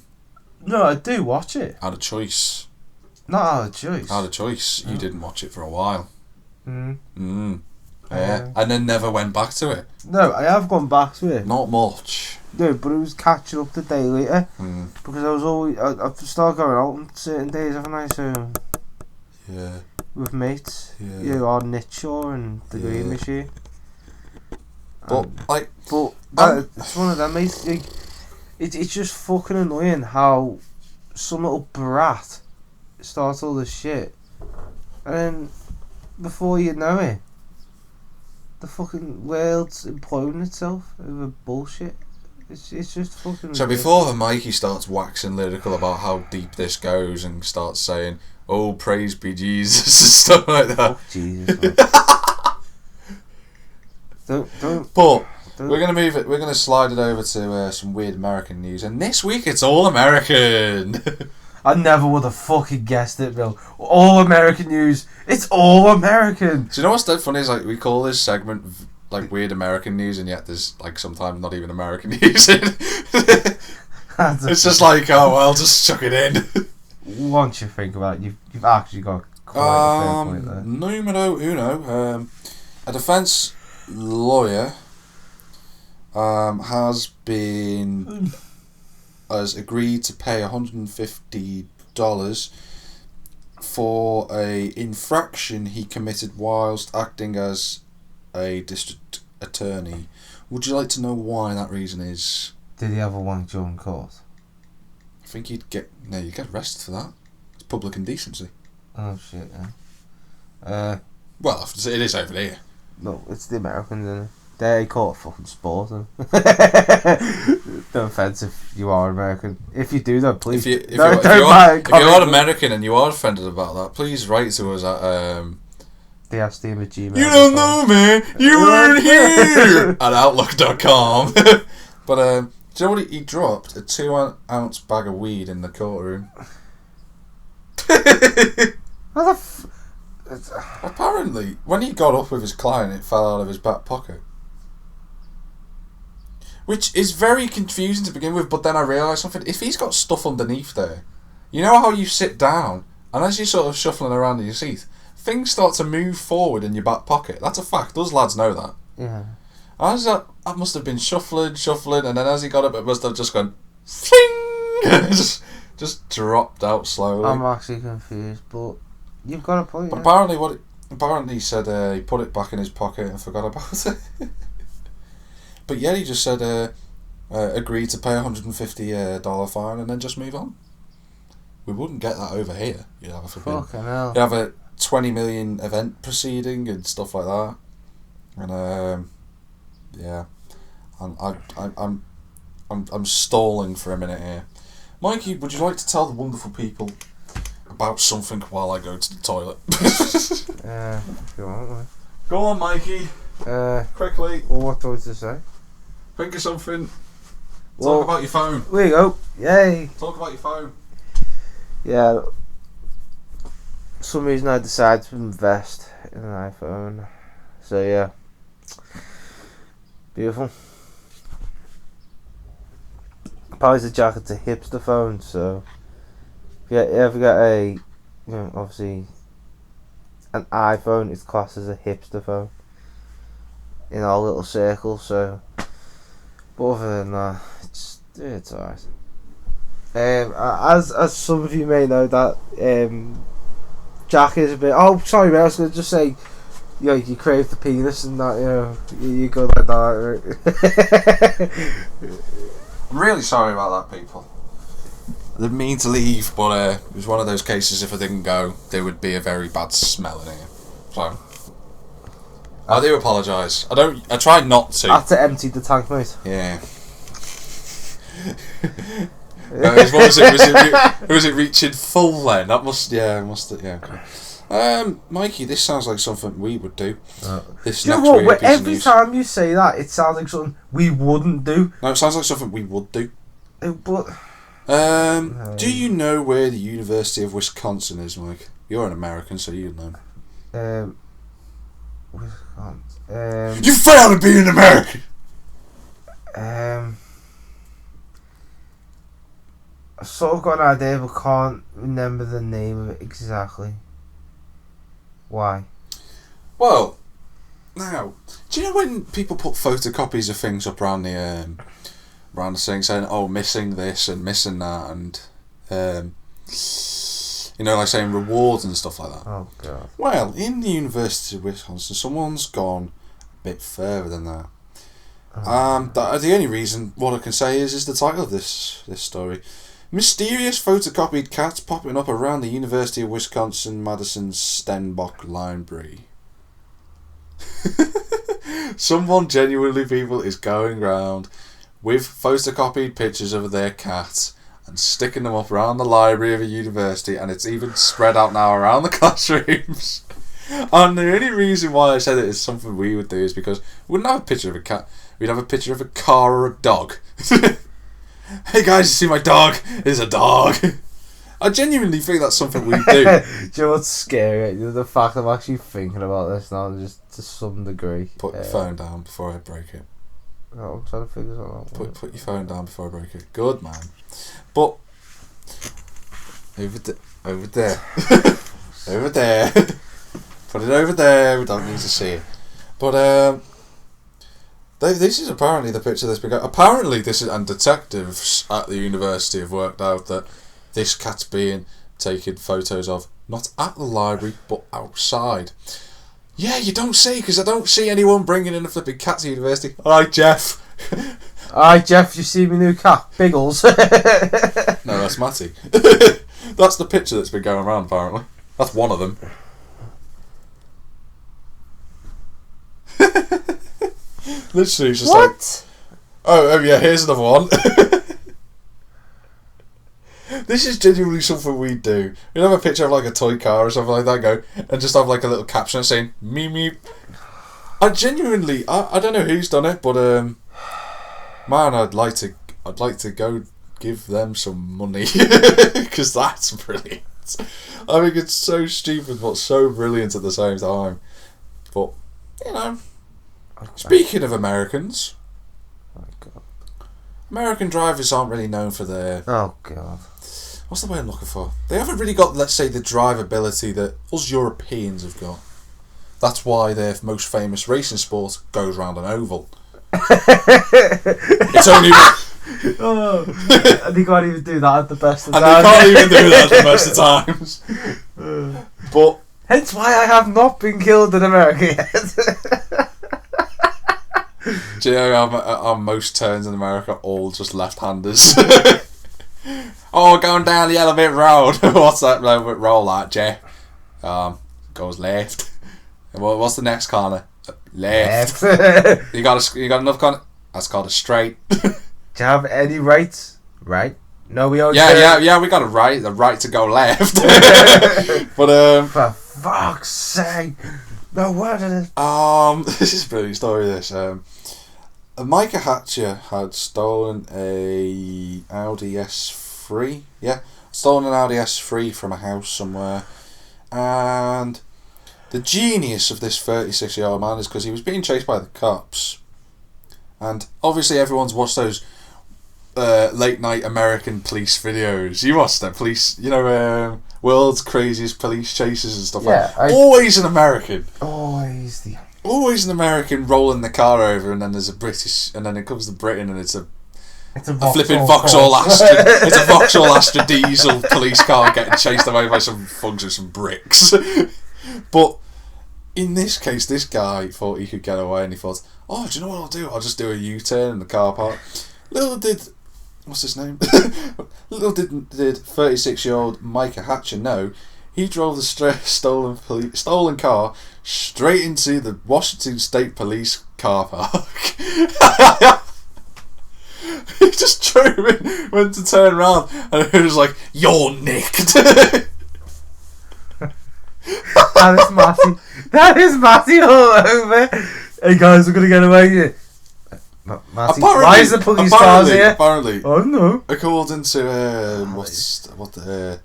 No, I do watch it. Out of choice. Not out of choice. Out of choice. You didn't watch it for a while. Yeah. And then never went back to it. No, I have gone back to it. Not much. No, but it was catching up the day later. Because I was always... I've started going out on certain days, haven't I? So... Yeah. With mates. Yeah. Our Nitshaw and the Green Machine. But, it's one of them, mate. Like, it's just fucking annoying how some little brat starts all this shit, and then before you know it, the fucking world's imploding itself over bullshit. It's just fucking. So before Mikey starts waxing lyrical about how deep this goes and starts saying, "Oh, praise be Jesus" and stuff like that. Fuck Jesus. don't. But we're gonna move it. We're gonna slide it over to some weird American news, and this week it's all American. I never would have fucking guessed it, Bill. All American news. It's all American. Do you know what's dead funny is like we call this segment like weird American news, and yet there's like sometimes not even American news in. It's just like, oh well, just chuck it in. Once you think about it, you've actually got quite a fair point there. Numero uno. A defence lawyer has agreed to pay $150 for a infraction he committed whilst acting as a district attorney. Would you like to know why that reason is? Did he ever want during court? I think you'd get arrested for that. It's public indecency. Oh shit, yeah. Well, it is over here. No, it's the Americans, isn't it? They call it fucking sport. No offence if you are American. If you do that, please. If you are American and you are offended about that, please write to us at theyasteme@gmail.com. You don't know, man. You weren't here at outlook.com. But do you know what he dropped? A 2-ounce bag of weed in the courtroom. Apparently, when he got up with his client, it fell out of his back pocket. Which is very confusing to begin with, but then I realised something. If he's got stuff underneath there, you know how you sit down, and as you're sort of shuffling around in your seat, things start to move forward in your back pocket. That's a fact. Those lads know that. Yeah. As that must have been shuffling, and then as he got up, it must have just gone, fling! just dropped out slowly. I'm actually confused, but you've got a point. But yeah. apparently he said he put it back in his pocket and forgot about it. But yeah, he just said agreed to pay $150 fine and then just move on. We wouldn't get that over here. You'd have Fucking hell. You'd have a 20 million event proceeding and stuff like that. And yeah, I'm stalling for a minute here. Mikey, would you like to tell the wonderful people about something while I go to the toilet? If you want, mate. Go on, Mikey. Quickly. Well, what do I to say? Think of something. Well, talk about your phone. There you go. Yay. Talk about your phone. Yeah. For some reason I decided to invest in an iPhone. So yeah. Beautiful. Apparently the jacket's a hipster phone, so if you ever get obviously an iPhone, it's classed as a hipster phone in our little circle, so but other than that, it's alright. As some of you may know, that jacket is a bit. Oh, sorry, mate. I was going to just say, you crave the penis and that. You go like that. I'm really sorry about that, people. I didn't mean to leave, but it was one of those cases. If I didn't go, there would be a very bad smell in here. So I do apologise. I try not to. I have to empty the tank, mate. Yeah. What was it? Was it reaching full then? That must. Yeah. Okay. Mikey, this sounds like something we would do. This do you know what? Every time you say that, it sounds like something we wouldn't do. No, it sounds like something we would do. But do you know where the University of Wisconsin is, Mike? You're an American, so you know. Wisconsin. You failed to be an American. I sort of got an idea, but can't remember the name of it exactly. Why? Well, now, do you know when people put photocopies of things up around the thing, saying, "Oh, missing this and missing that," and like saying rewards and stuff like that. Oh god. Well, in the University of Wisconsin, someone's gone a bit further than that. The only reason what I can say is the title of this story. Mysterious photocopied cats popping up around the University of Wisconsin Madison Stenbock Library. Someone genuinely, people, is going round with photocopied pictures of their cat and sticking them up around the library of a university, and it's even spread out now around the classrooms. And the only reason why I said it is something we would do is because we wouldn't have a picture of a cat, we'd have a picture of a car or a dog. Hey guys, you see my dog? It's a dog. I genuinely think that's something we do. Do you know what's scary? The fact I'm actually thinking about this now, just to some degree. Put your phone down before I break it. Oh, I'm trying to figure something out. Put your phone down before I break it. Good man. But over there, over there. Put it over there. We don't need to see it. But this is apparently the picture that's been going. Apparently, this is, and detectives at the university have worked out that this cat's being taken photos of not at the library but outside. Yeah, you don't say, because I don't see anyone bringing in a flipping cat to university. Alright, Jeff. Alright, Jeff, you see my new cat, Biggles. No, that's Matty. That's the picture that's been going around, apparently. That's one of them. Literally, it's just what? Like... Oh, yeah, here's another one. This is genuinely something we do. You have a picture of like a toy car or something like that, go, and just have like a little caption saying, meep meep. I genuinely, I don't know who's done it, but man, I'd like to go give them some money, because that's brilliant. I think it's so stupid but so brilliant at the same time. But, you know, speaking of Americans, American drivers aren't really known for their... Oh, God. What's the word I'm looking for? They haven't really got, let's say, the drivability that us Europeans have got. That's why their most famous racing sport goes round an oval. It's only... Oh, and they can't even do that at the best of times. And they can't even do that at the best of times. But... Hence why I have not been killed in America yet. Do you know our most turns in America are all just left-handers? Oh, going down the elevator road. What's that elevator roll like, Jay? Goes left. What's the next corner? Left. You got enough corner? That's called a straight. Do you have any rights? Right? No, we all. Yeah. We got a right. The right to go left. But for fuck's sake! No word of this. This is a brilliant story. This Micah Hatcher had stolen a Audi S3. Yeah, stolen an Audi S3 from a house somewhere, and the genius of this 36-year-old man is because he was being chased by the cops, and obviously everyone's watched those late night American police videos. You watched that police, world's craziest police chases and stuff like that. Always an American. Always an American rolling the car over, and then there's a British, and then it comes to Britain, and it's a flipping Vauxhall Astra. It's a Vauxhall Astra diesel police car getting chased away by some thugs with some bricks. But in this case, this guy thought he could get away, and he thought, "Oh, do you know what I'll do? I'll just do a U-turn in the car park." Little did 36-year-old Micah Hatcher know, he drove the stolen car straight into the Washington State Police car park. He just drove in, went to turn around, and it was like, "You're nicked." That is Matty. That is Matty all over. Hey guys, we're gonna get away here. Matty, why is the police cars here? Apparently, oh no. According to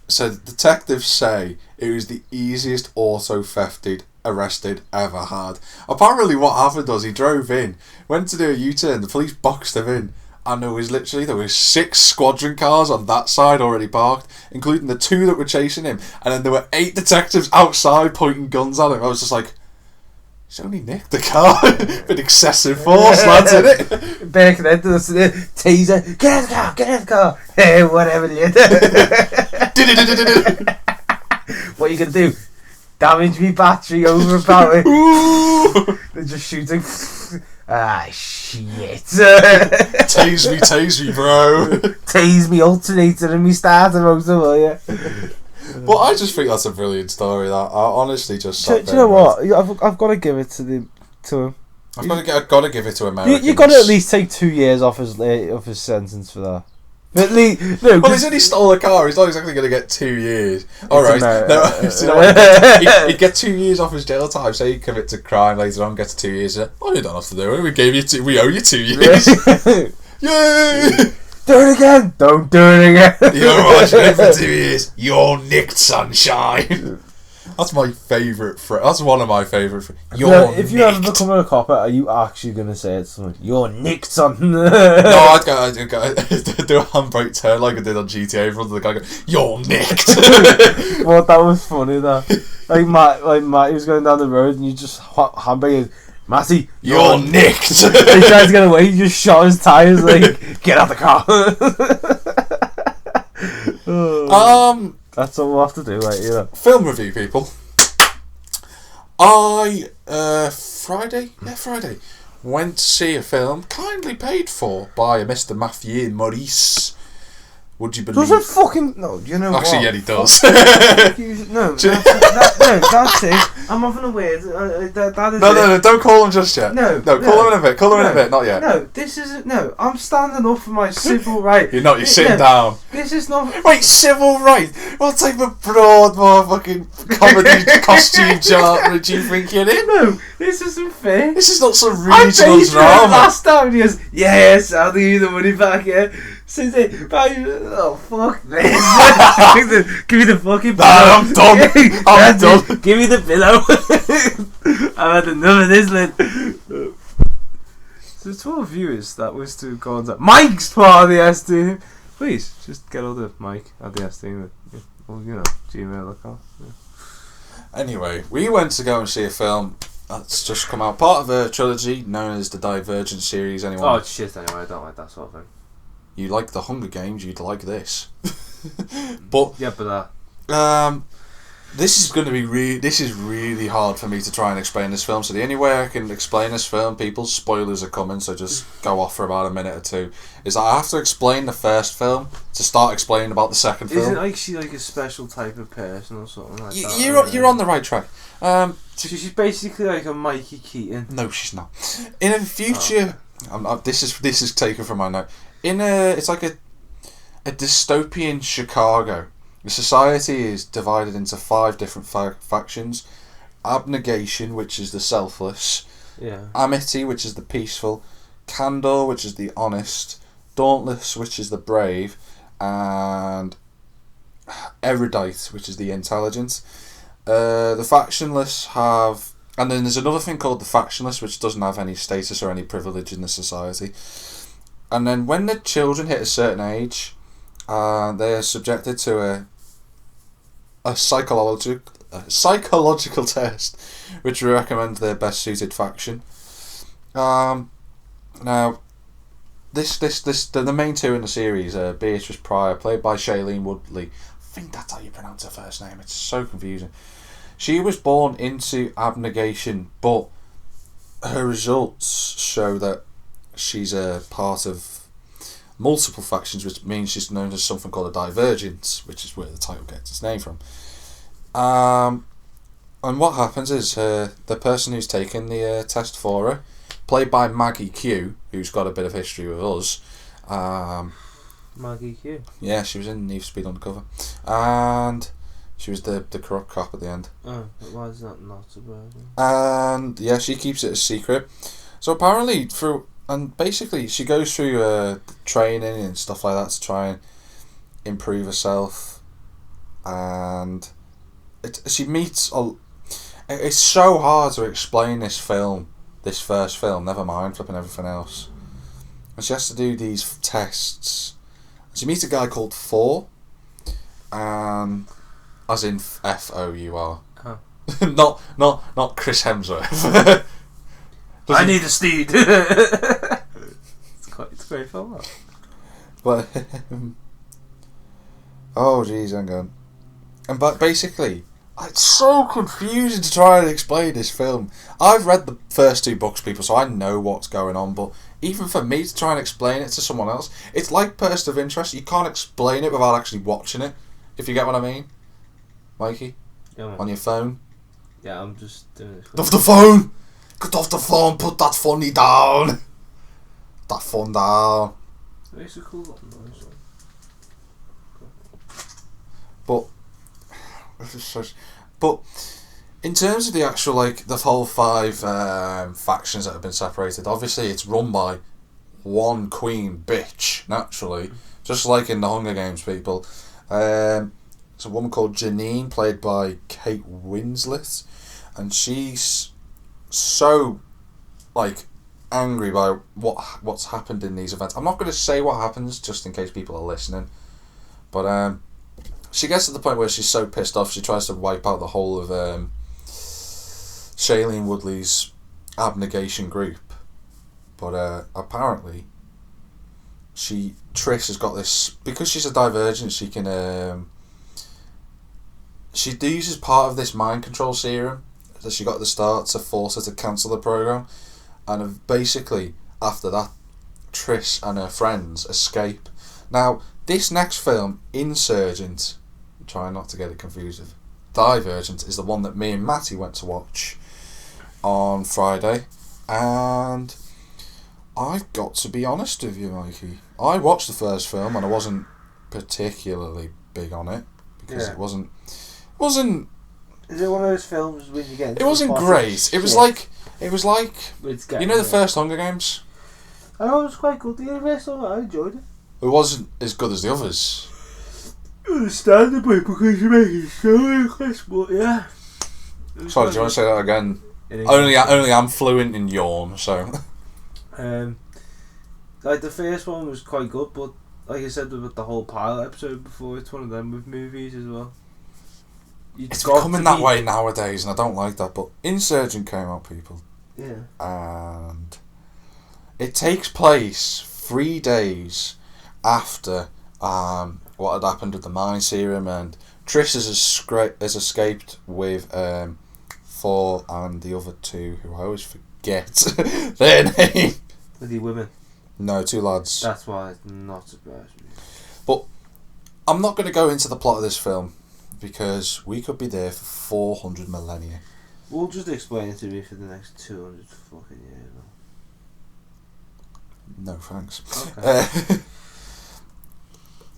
so detectives say it was the easiest auto theft he'd arrested ever had. Apparently, what happened was he drove in, went to do a U-turn, the police boxed him in, and there was 6 squadron cars on that side already parked, including the 2 that were chasing him, and then there were 8 detectives outside pointing guns at him. I was just like, he's only nicked the car. Bit excessive force, lads, innit? Back then, the teaser, get out of the car, hey, whatever you do. What you gonna do? Damage me battery, overpower. They're just shooting. Ah, shit. Tase me, bro. Tase me alternator and me starter motor, will ya? Well, I just think that's a brilliant story. That I honestly just. Do you know what? I've got to give it to to him. I've got to give it to Americans. You got to at least take 2 years off his sentence for that. At least, no, well, he's only stole a car. He's not exactly going to get 2 years. All right, he'd get 2 years off his jail time. Say he commits a crime later on, gets 2 years. Oh, you don't have to do it. We owe you 2 years. Yay! Do it again. Don't do it again. You're watching for 2 years. You're nicked, sunshine. That's my favourite phrase. That's one of my favourite phrases. If you ever become a copper, are you actually going to say it to someone? You're nicked, son. No, I'd go do a handbrake turn like I did on GTA in front of the guy. Go, you're nicked. Well, that was funny. That Matt, he was going down the road and you just handbrake. Matty, you're nicked. He tried to get away. He just shot his tyres. Like, get out the car. That's what we'll have to do, right? Yeah. Film review, people. Friday went to see a film kindly paid for by a Mr. Matty Morris. Would you believe? Does it fucking no? You know actually, what? yeah, he does. No, that's it. I'm having a weird. That is no, don't call him just yet. No, call him in a bit. Call him in a bit. Not yet. No, this isn't. No, I'm standing up for my civil right. You're not. You're sitting down. This is not. Wait, civil right? What type of broad, motherfucking comedy costume genre do you think you're in? No, this isn't fair. This is not some regional drama. Last time he goes, yes, I'll give you the money back. Yeah. Since oh fuck this! Give me the fucking pillow. I'm done. I'm done. Give me the pillow. I've had enough of this, lad. So 12 viewers. That was to go on to Mike's part of the S team. Please just get all the Mike at the S team. Well, gmail.com. Yeah. Anyway, we went to go and see a film that's just come out, part of a trilogy known as the Divergent series. Anyone? Oh shit! Anyway, I don't like that sort of thing. You like the Hunger Games, you'd like this. But yeah, but this is going to be this is really hard for me to try and explain this film. So the only way I can explain this film, people, spoilers are coming, so just go off for about a minute or two, is that I have to explain the first film to start explaining about the second film. Isn't like she like a special type of person or something like that? You're on the right track. She's basically like a Mikey Keating. No, she's not. In a future, this is taken from my note. It's like a dystopian Chicago. The society is divided into 5 different factions: abnegation, which is the selfless; amity, which is the peaceful; candor, which is the honest; dauntless, which is the brave; and erudite, which is the intelligent. The factionless have, and then there's another thing called the factionless, which doesn't have any status or any privilege in the society. And then when the children hit a certain age, they are subjected to a psychological test, which will recommend their best suited faction. Now, the main two in the series are Beatrice Pryor, played by Shailene Woodley. I think that's how you pronounce her first name. It's so confusing. She was born into abnegation, but her results show that she's a part of multiple factions, which means she's known as something called a divergent, which is where the title gets its name from. And what happens is the person who's taken the test for her, played by Maggie Q, who's got a bit of history with us. Maggie Q? Yeah, she was in Need for Speed Undercover. And she was the corrupt cop at the end. Oh, but why is that not surprising? And yeah, she keeps it a secret. So apparently basically she goes through training and stuff like that to try and improve herself, and she meets it's so hard to explain this first film, never mind flipping everything else. And she has to do these tests. She meets a guy called Four, and as in Four. Oh. not Chris Hemsworth. I need a steed. It's a great film. But oh jeez, hang on. And but basically, it's so confusing to try and explain this film. I've read the first 2 books, people, so I know what's going on. But even for me to try and explain it to someone else, it's like Person of Interest. You can't explain it without actually watching it. If you get what I mean, Mikey, yeah, on your phone. Yeah, I'm just doing it. Off the phone. Cut off the phone, put that funny down. That phone down. It's a cool little noise. But in terms of the actual, like, the whole 5 factions that have been separated, obviously it's run by one queen bitch, naturally. Just like in the Hunger Games, people. It's a woman called Janine, played by Kate Winslet. And she's so, like, angry by what's happened in these events. I'm not going to say what happens, just in case people are listening. But she gets to the point where she's so pissed off, she tries to wipe out the whole of Shailene Woodley's abnegation group. But apparently, Trish has got this, because she's a divergent, she can, she uses part of this mind control serum that she got at the start to force her to cancel the program. And basically, after that, Trish and her friends escape. Now, this next film, Insurgent, I'm trying not to get it confused with Divergent, is the one that me and Matty went to watch on Friday. And I've got to be honest with you, Mikey. I watched the first film and I wasn't particularly big on it because it wasn't. Is it one of those films when you get? It wasn't great. It was like you know the first Hunger Games. I know it was quite good. The first one, I enjoyed it. It wasn't as good as the others. Understandably, because you make it so English, but yeah. Sorry, do you want to say that again? Only I'm fluent in yawn, so. Like the first one was quite good, but like I said with the whole pilot episode before, it's one of them with movies as well. It's becoming that way nowadays, and I don't like that. But Insurgent came out, people. Yeah. And it takes place 3 days after what had happened with the mind serum, and Trish has escaped with 4 and the other 2, who I always forget their name. Are they women? No, 2 lads. That's why it's not surprised me. But I'm not going to go into the plot of this film, because we could be there for 400 millennia. We'll just explain it to me for the next 200 fucking years. No thanks. Okay.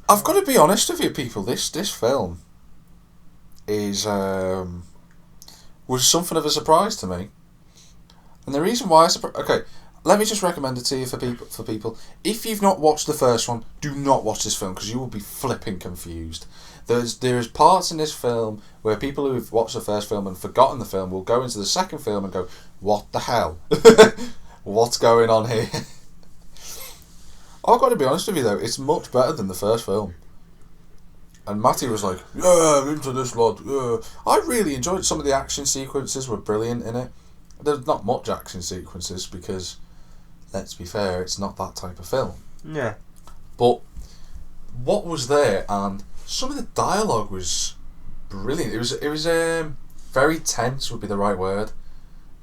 I've got to be honest with you, people. This film is was something of a surprise to me, and the reason why okay, let me just recommend it to you for people. If you've not watched the first one, do not watch this film because you will be flipping confused. There is parts in this film where people who've watched the first film and forgotten the film will go into the second film and go, "What the hell? What's going on here?" I've got to be honest with you though, it's much better than the first film. And Matty was like, "Yeah, I'm into this lad. Yeah." I really enjoyed it. Some of the action sequences were brilliant in it. There's not much action sequences because, let's be fair, it's not that type of film. Yeah. But what was there, and some of the dialogue was brilliant. It was very tense would be the right word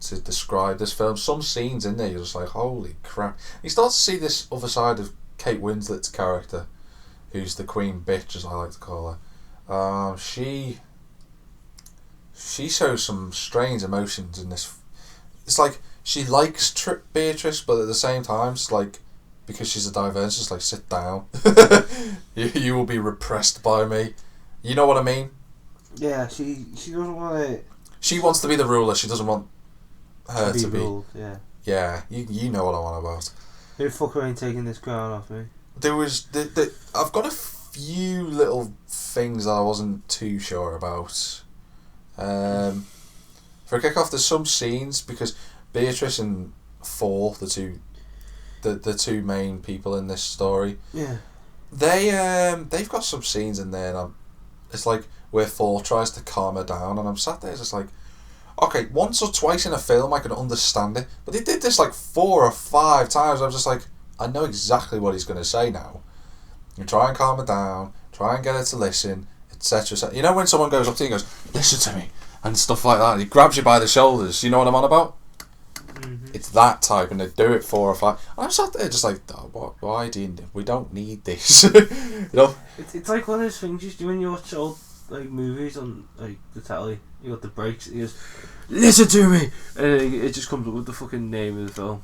to describe this film. Some scenes in there you're just like, holy crap. You start to see this other side of Kate Winslet's character, who's the queen bitch, as I like to call her. She shows some strange emotions in this. It's like she likes Beatrice, but at the same time, it's like, because she's a divergent, it's like, sit down. you will be repressed by me. You know what I mean? Yeah, she doesn't want to. She wants to be the ruler. She doesn't want her to be ruled. Yeah. Yeah, you know what I want about. Who the fucker ain't taking this crown off me? There was I've got a few little things that I wasn't too sure about. For a kick off, there's some scenes because Beatrice and Thor, the two main people in this story. Yeah. They've got some scenes in there, and it's like where Thor tries to calm her down, and I'm sat there just like, okay, once or twice in a film I can understand it, but they did this like 4 or 5 times. I was just like, I know exactly what he's going to say now. You try and calm her down, try and get her to listen, etc. You know when someone goes up to you and goes, listen to me, and stuff like that, and he grabs you by the shoulders, you know what I'm on about? Mm-hmm. It's that type, and they do it 4 or 5. And I'm sat there just like, oh, why do we don't need this. You know? It's like one of those things you do when you watch old like movies on like the telly. You got the breaks. He goes, "Listen to me," and it just comes up with the fucking name of the film.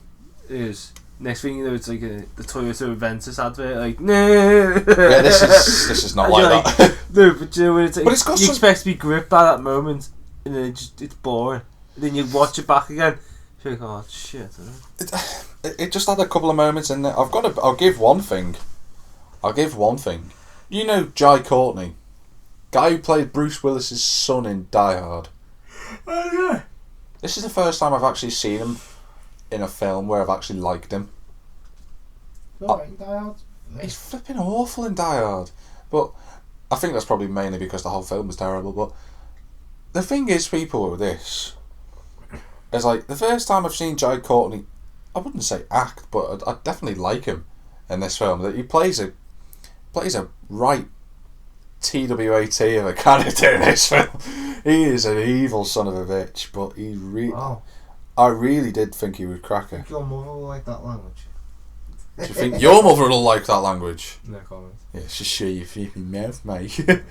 It is. Next thing you know, it's like the Toyota Aventus advert. Like, no. Yeah, this is not like that. No, but you know when it's like, but it's got you expect to be gripped by that moment, and then it's boring. And then you watch it back again. You're like, oh shit. It just had a couple of moments in there. I'll give one thing. You know Jai Courtney, guy who played Bruce Willis's son in Die Hard. Oh yeah. This is the first time I've actually seen him in a film where I've actually liked him. Die Hard. He's flipping awful in Die Hard, but I think that's probably mainly because the whole film was terrible. But the thing is, people with this, it's like the first time I've seen Jai Courtney, I wouldn't say act, but I definitely like him in this film. That he plays a right TWAT of a character in this film. He is an evil son of a bitch, but I really did think he was cracker. Your mother will like that language. Do you think your mother will like that language? No comment. Yeah, she's sure you flipping mouth, mate.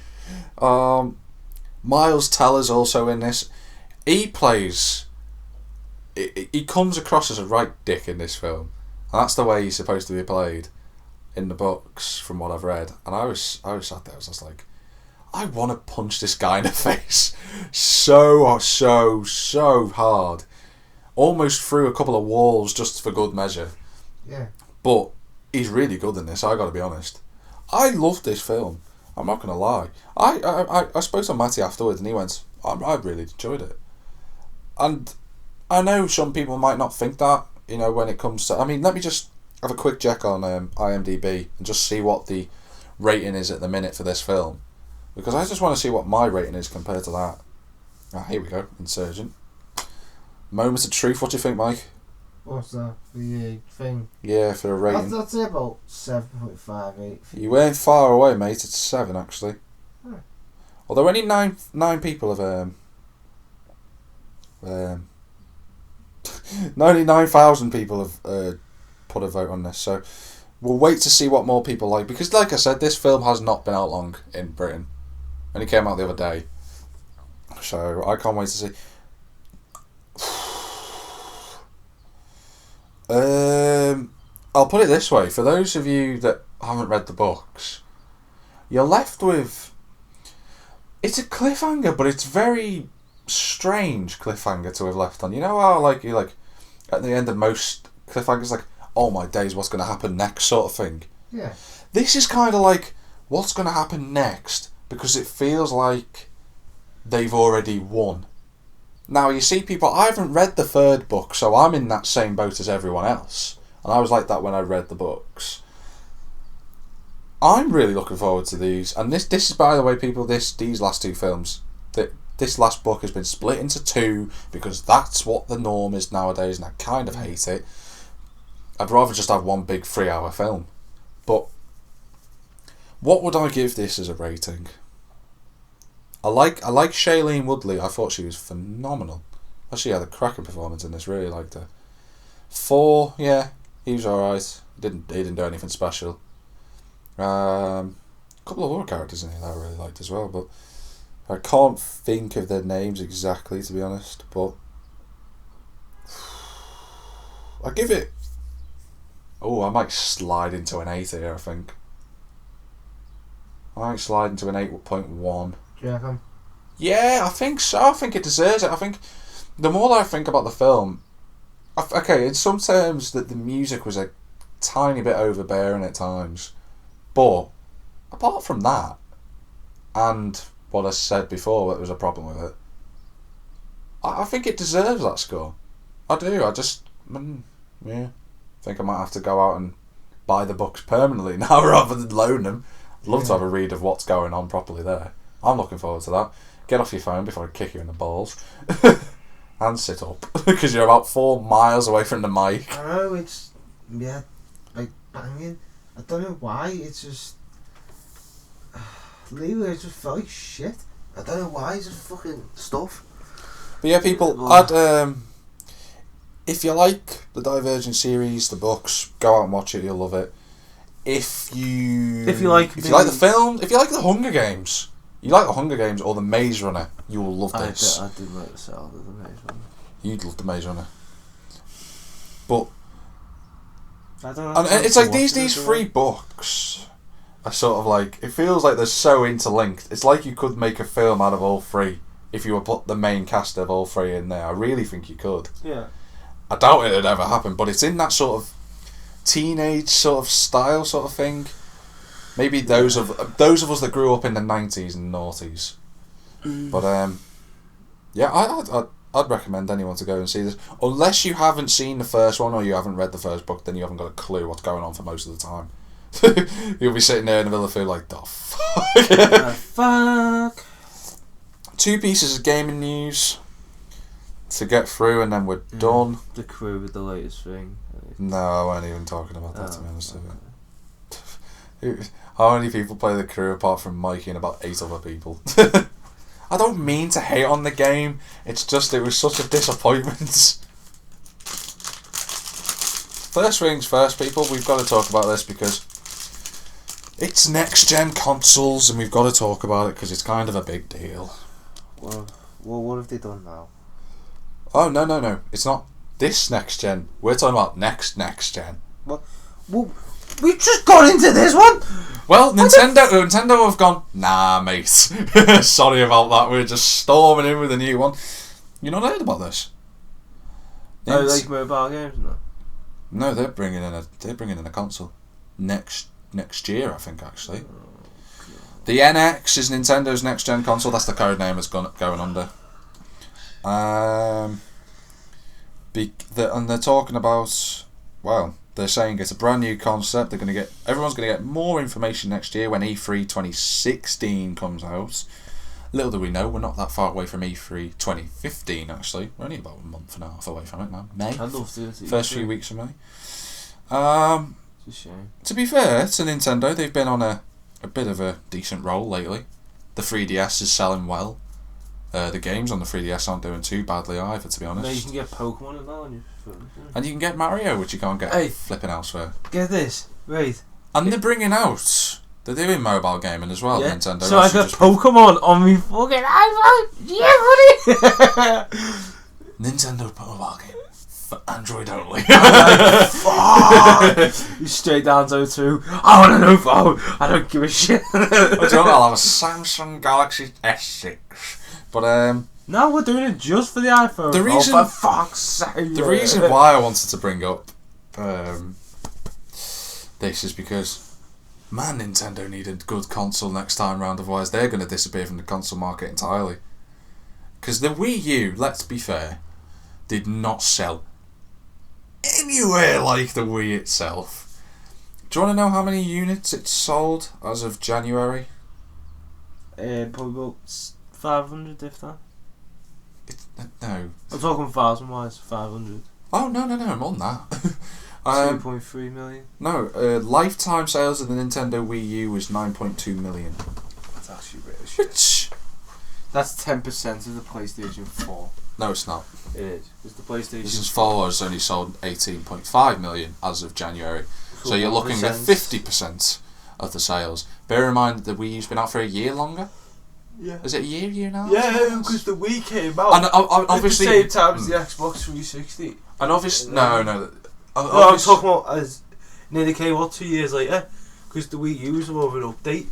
Miles Teller's also in this. He plays. He comes across as a right dick in this film, and that's the way he's supposed to be played in the books, from what I've read. And I was sat there. I was just like, I want to punch this guy in the face so hard, almost through a couple of walls just for good measure. Yeah. But he's really good in this. I got to be honest. I loved this film. I'm not gonna lie. I spoke to Matty afterwards, and he went, I really enjoyed it. And I know some people might not think that, you know, when it comes to... I mean, let me just have a quick check on IMDb and just see what the rating is at the minute for this film. Because I just want to see what my rating is compared to that. Here we go. Insurgent. Moments of Truth. What do you think, Mike? What's that? The thing? Yeah, for a rating. I'd say about 7.58. You weren't far away, mate. It's 7, actually. Hmm. Although only nine people have... only 9,000 people have put a vote on this, so we'll wait to see what more people like, because like I said, this film has not been out long in Britain. Only came out the other day, so I can't wait to see. I'll put it this way, for those of you that haven't read the books, you're left with... It's a cliffhanger, but it's very strange cliffhanger to have left on. You know how you at the end of most cliffhangers, like, oh my days, what's going to happen next sort of thing? Yeah. This is kind of like, what's going to happen next? Because it feels like they've already won. Now, you see, people, I haven't read the third book, so I'm in that same boat as everyone else. And I was like that when I read the books. I'm really looking forward to these. And this is, by the way, people, these last two films, this last book has been split into 2 because that's what the norm is nowadays, and I kind of hate it. I'd rather just have one big 3-hour film. But what would I give this as a rating? I like Shailene Woodley. I thought she was phenomenal. She had a cracking performance in this. Really liked her. 4, yeah, he was alright. He didn't do anything special. A couple of other characters in here that I really liked as well, but I can't think of their names exactly, to be honest. But I give it... Oh, I might slide into an 8 here, I think. I might slide into an 8.1. Do you reckon? Yeah, I think so. I think it deserves it. I think the more that I think about the film... Okay, in some terms, that the music was a tiny bit overbearing at times. But apart from that, and what I said before, there was a problem with it, I think it deserves that score. I do. Yeah. I think I might have to go out and buy the books permanently now rather than loan them. I'd love to have a read of what's going on properly there. I'm looking forward to that. Get off your phone before I kick you in the balls. And sit up, because you're about 4 miles away from the mic. I know, it's... Yeah, like banging. I don't know why, it's just... Lately, it just felt like shit. I don't know why, it's just fucking stuff. But yeah, people, if you like the Divergent series, the books, go out and watch it, you'll love it. If you like the film, if you like the Hunger Games, You like the Hunger Games or the Maze Runner, you will love this. I did like the sound of the Maze Runner. You'd love the Maze Runner. But I don't know. and it's like these 3 books are sort of like, it feels like they're so interlinked. It's like you could make a film out of all 3 if you were put the main cast of all 3 in there. I really think you could. Yeah. I doubt it'd ever happen, but it's in that sort of teenage sort of style sort of thing. Maybe those of us that grew up in the 90s and noughties. But yeah, I'd recommend anyone to go and see this. Unless you haven't seen the first one or you haven't read the first book, then you haven't got a clue what's going on for most of the time. You'll be sitting there in the middle of the field like, the fuck. 2 pieces of gaming news to get through, and then we're done. The crew with the latest thing. No, I wasn't even talking about that, to be honest with you. How many people play the crew apart from Mikey and about 8 other people? I don't mean to hate on the game, it's just it was such a disappointment. First things first, people, we've got to talk about this because it's next-gen consoles and we've got to talk about it because it's kind of a big deal. Well, what have they done now? Oh, no, it's not this next-gen, we're talking about next-gen. Well, we just got into this one. Well, Nintendo have gone, nah, mate. Sorry about that. We're just storming in with a new one. You not heard about this? Oh, like mobile games and that? No, they're bringing in a console next year, I think, actually. The NX is Nintendo's next gen console. That's the code name it's going under. And they're talking about, well, they're saying it's a brand new concept. Everyone's going to get more information next year when E3 2016 comes out. Little do we know, we're not that far away from E3 2015. Actually, we're only about a month and a half away from it now. May. I'd love to first few weeks of May. It's a shame. To be fair to Nintendo, they've been on a bit of a decent roll lately. The 3DS is selling well. The games on the 3DS aren't doing too badly either, to be honest. No, you can get Pokemon as well on your phone. And you can get Mario, which you can't get flipping elsewhere. Get this, right? And they're bringing out. They're doing mobile gaming as well, Nintendo. So I got Pokemon on me fucking iPhone. Yeah, buddy. Nintendo mobile game for Android only. Fuck. You straight down to 2. I want a new phone. I don't give a shit. I'll have a Samsung Galaxy S6. But no, we're doing it just for the iPhone. The reason, for fuck's sake. The reason why I wanted to bring up this is because, man, Nintendo need a good console next time round. Otherwise, they're going to disappear from the console market entirely. Because the Wii U, let's be fair, did not sell anywhere like the Wii itself. Do you want to know how many units it sold as of January? Probably about 500, if that. No. I'm talking 1,000-wise, 500. Oh, no, more than that. 2.3 million? No, lifetime sales of the Nintendo Wii U was 9.2 million. That's actually really shit. Which... That's 10% of the PlayStation 4. No, it's not. It is. Because the PlayStation 4 has only sold 18.5 million as of January. So you're looking at 50% of the sales. Bear in mind that the Wii U's been out for a year longer. Yeah. Is it a year now? Yeah, because the Wii came out and obviously, at the same time as the Xbox 360. And obviously, no. I'm talking about as nearly came out 2 years later, because the Wii U was more of an update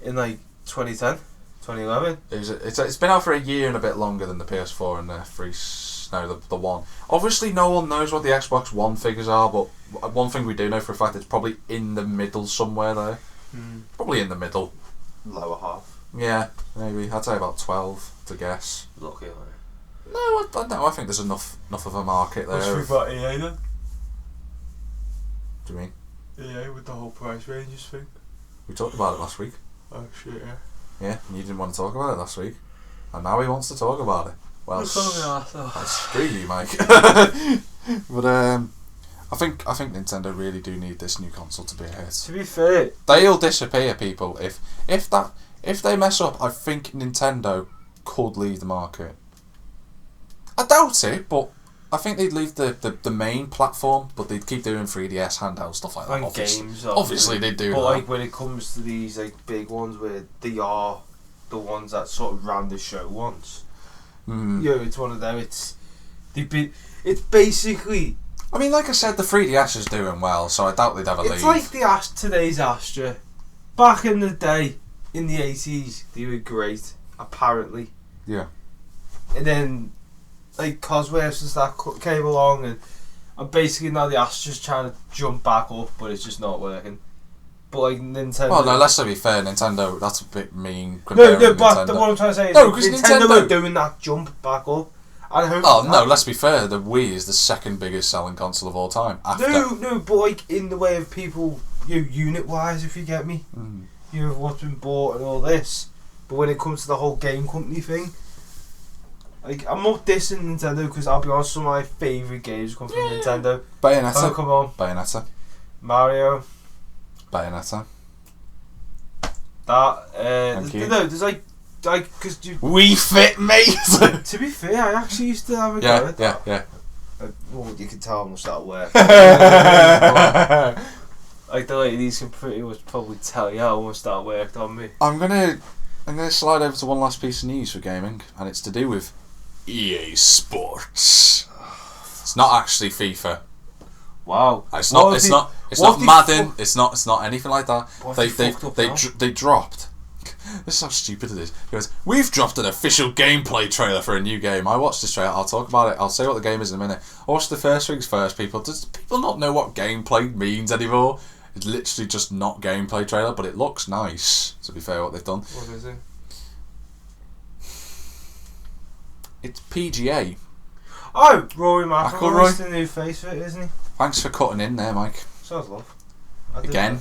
in like 2010, 2011. It's been out for a year and a bit longer than the PS4 and the the One. Obviously, no one knows what the Xbox One figures are, but one thing we do know for a fact, it's probably in the middle somewhere there. Probably in the middle. Lower half. Yeah, maybe. I'd say about 12 to guess. Lucky, like. No, I think there's enough of a market there. What's about EA then? Do you mean? EA with the whole price ranges thing. We talked about it last week. Oh shit, yeah. Yeah, and you didn't want to talk about it last week. And now he wants to talk about it. Well, screw you, Mike. But I think Nintendo really do need this new console to be a hit. To be fair, they'll disappear, people. If they mess up, I think Nintendo could leave the market. I doubt it, but I think they'd leave the main platform, but they'd keep doing 3DS handheld stuff like that. And games, obviously they'd do but that. Like when it comes to these like big ones where they are the ones that sort of ran the show once. Mm. You know, it's one of them. It's basically. I mean, like I said, the 3DS is doing well, so I doubt they'd ever leave. It's like today's Astra. Back in the day, in the 80s, they were great, apparently. Yeah. And then, like, Cosworths and stuff came along, and basically now the Astra's trying to jump back up, but it's just not working. But, like, Nintendo... Well, no, let's be fair, Nintendo, that's a bit mean. No, but what I'm trying to say is Nintendo are doing that jump back up. No, let's be fair, the Wii is the second biggest selling console of all time. No, but like in the way of people, unit wise, if you get me, you know what's been bought and all this. But when it comes to the whole game company thing, like I'm not dissing Nintendo because I'll be honest, some of my favourite games come from Nintendo. Bayonetta. Oh, come on. Bayonetta. Mario. Bayonetta. That. There's like, because Wii Fit, mate. To be fair, I actually used to have a go at that. Yeah. Well, you can tell I'm not at work. Like the ladies can pretty much probably tell you how much that worked on me. I'm gonna slide over to one last piece of news for gaming, and it's to do with EA Sports. It's not actually FIFA. Wow. It's not Madden. It's not anything like that. They dropped. This is how stupid it is. He goes, we've dropped an official gameplay trailer for a new game. I watched this trailer. I'll talk about it. I'll say what the game is in a minute. I watched the first things first, people. Does people not know what gameplay means anymore? It's literally just not gameplay trailer, but it looks nice, to be fair, what they've done. What is it? It's PGA. Oh, Rory McIlroy's the new face for it, isn't he? Thanks for cutting in there, Mike. So's love. Again.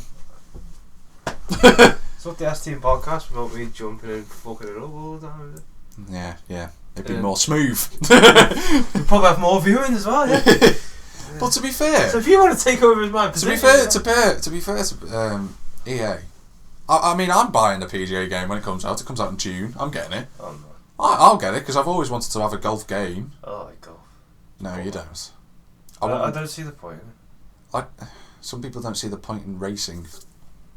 It's not the S-Team podcast about me jumping and fucking it up all the time, is it? Yeah. It'd be more smooth. We'd probably have more viewing as well, yeah. But to be fair... So if you want to take over my position... To be fair to EA, I mean, I'm buying the PGA game when it comes out. It comes out in June. I'm getting it. Oh, no. I'll get it, because I've always wanted to have a golf game. Oh, like golf. No, you don't. I don't see the point in it. Some people don't see the point in racing.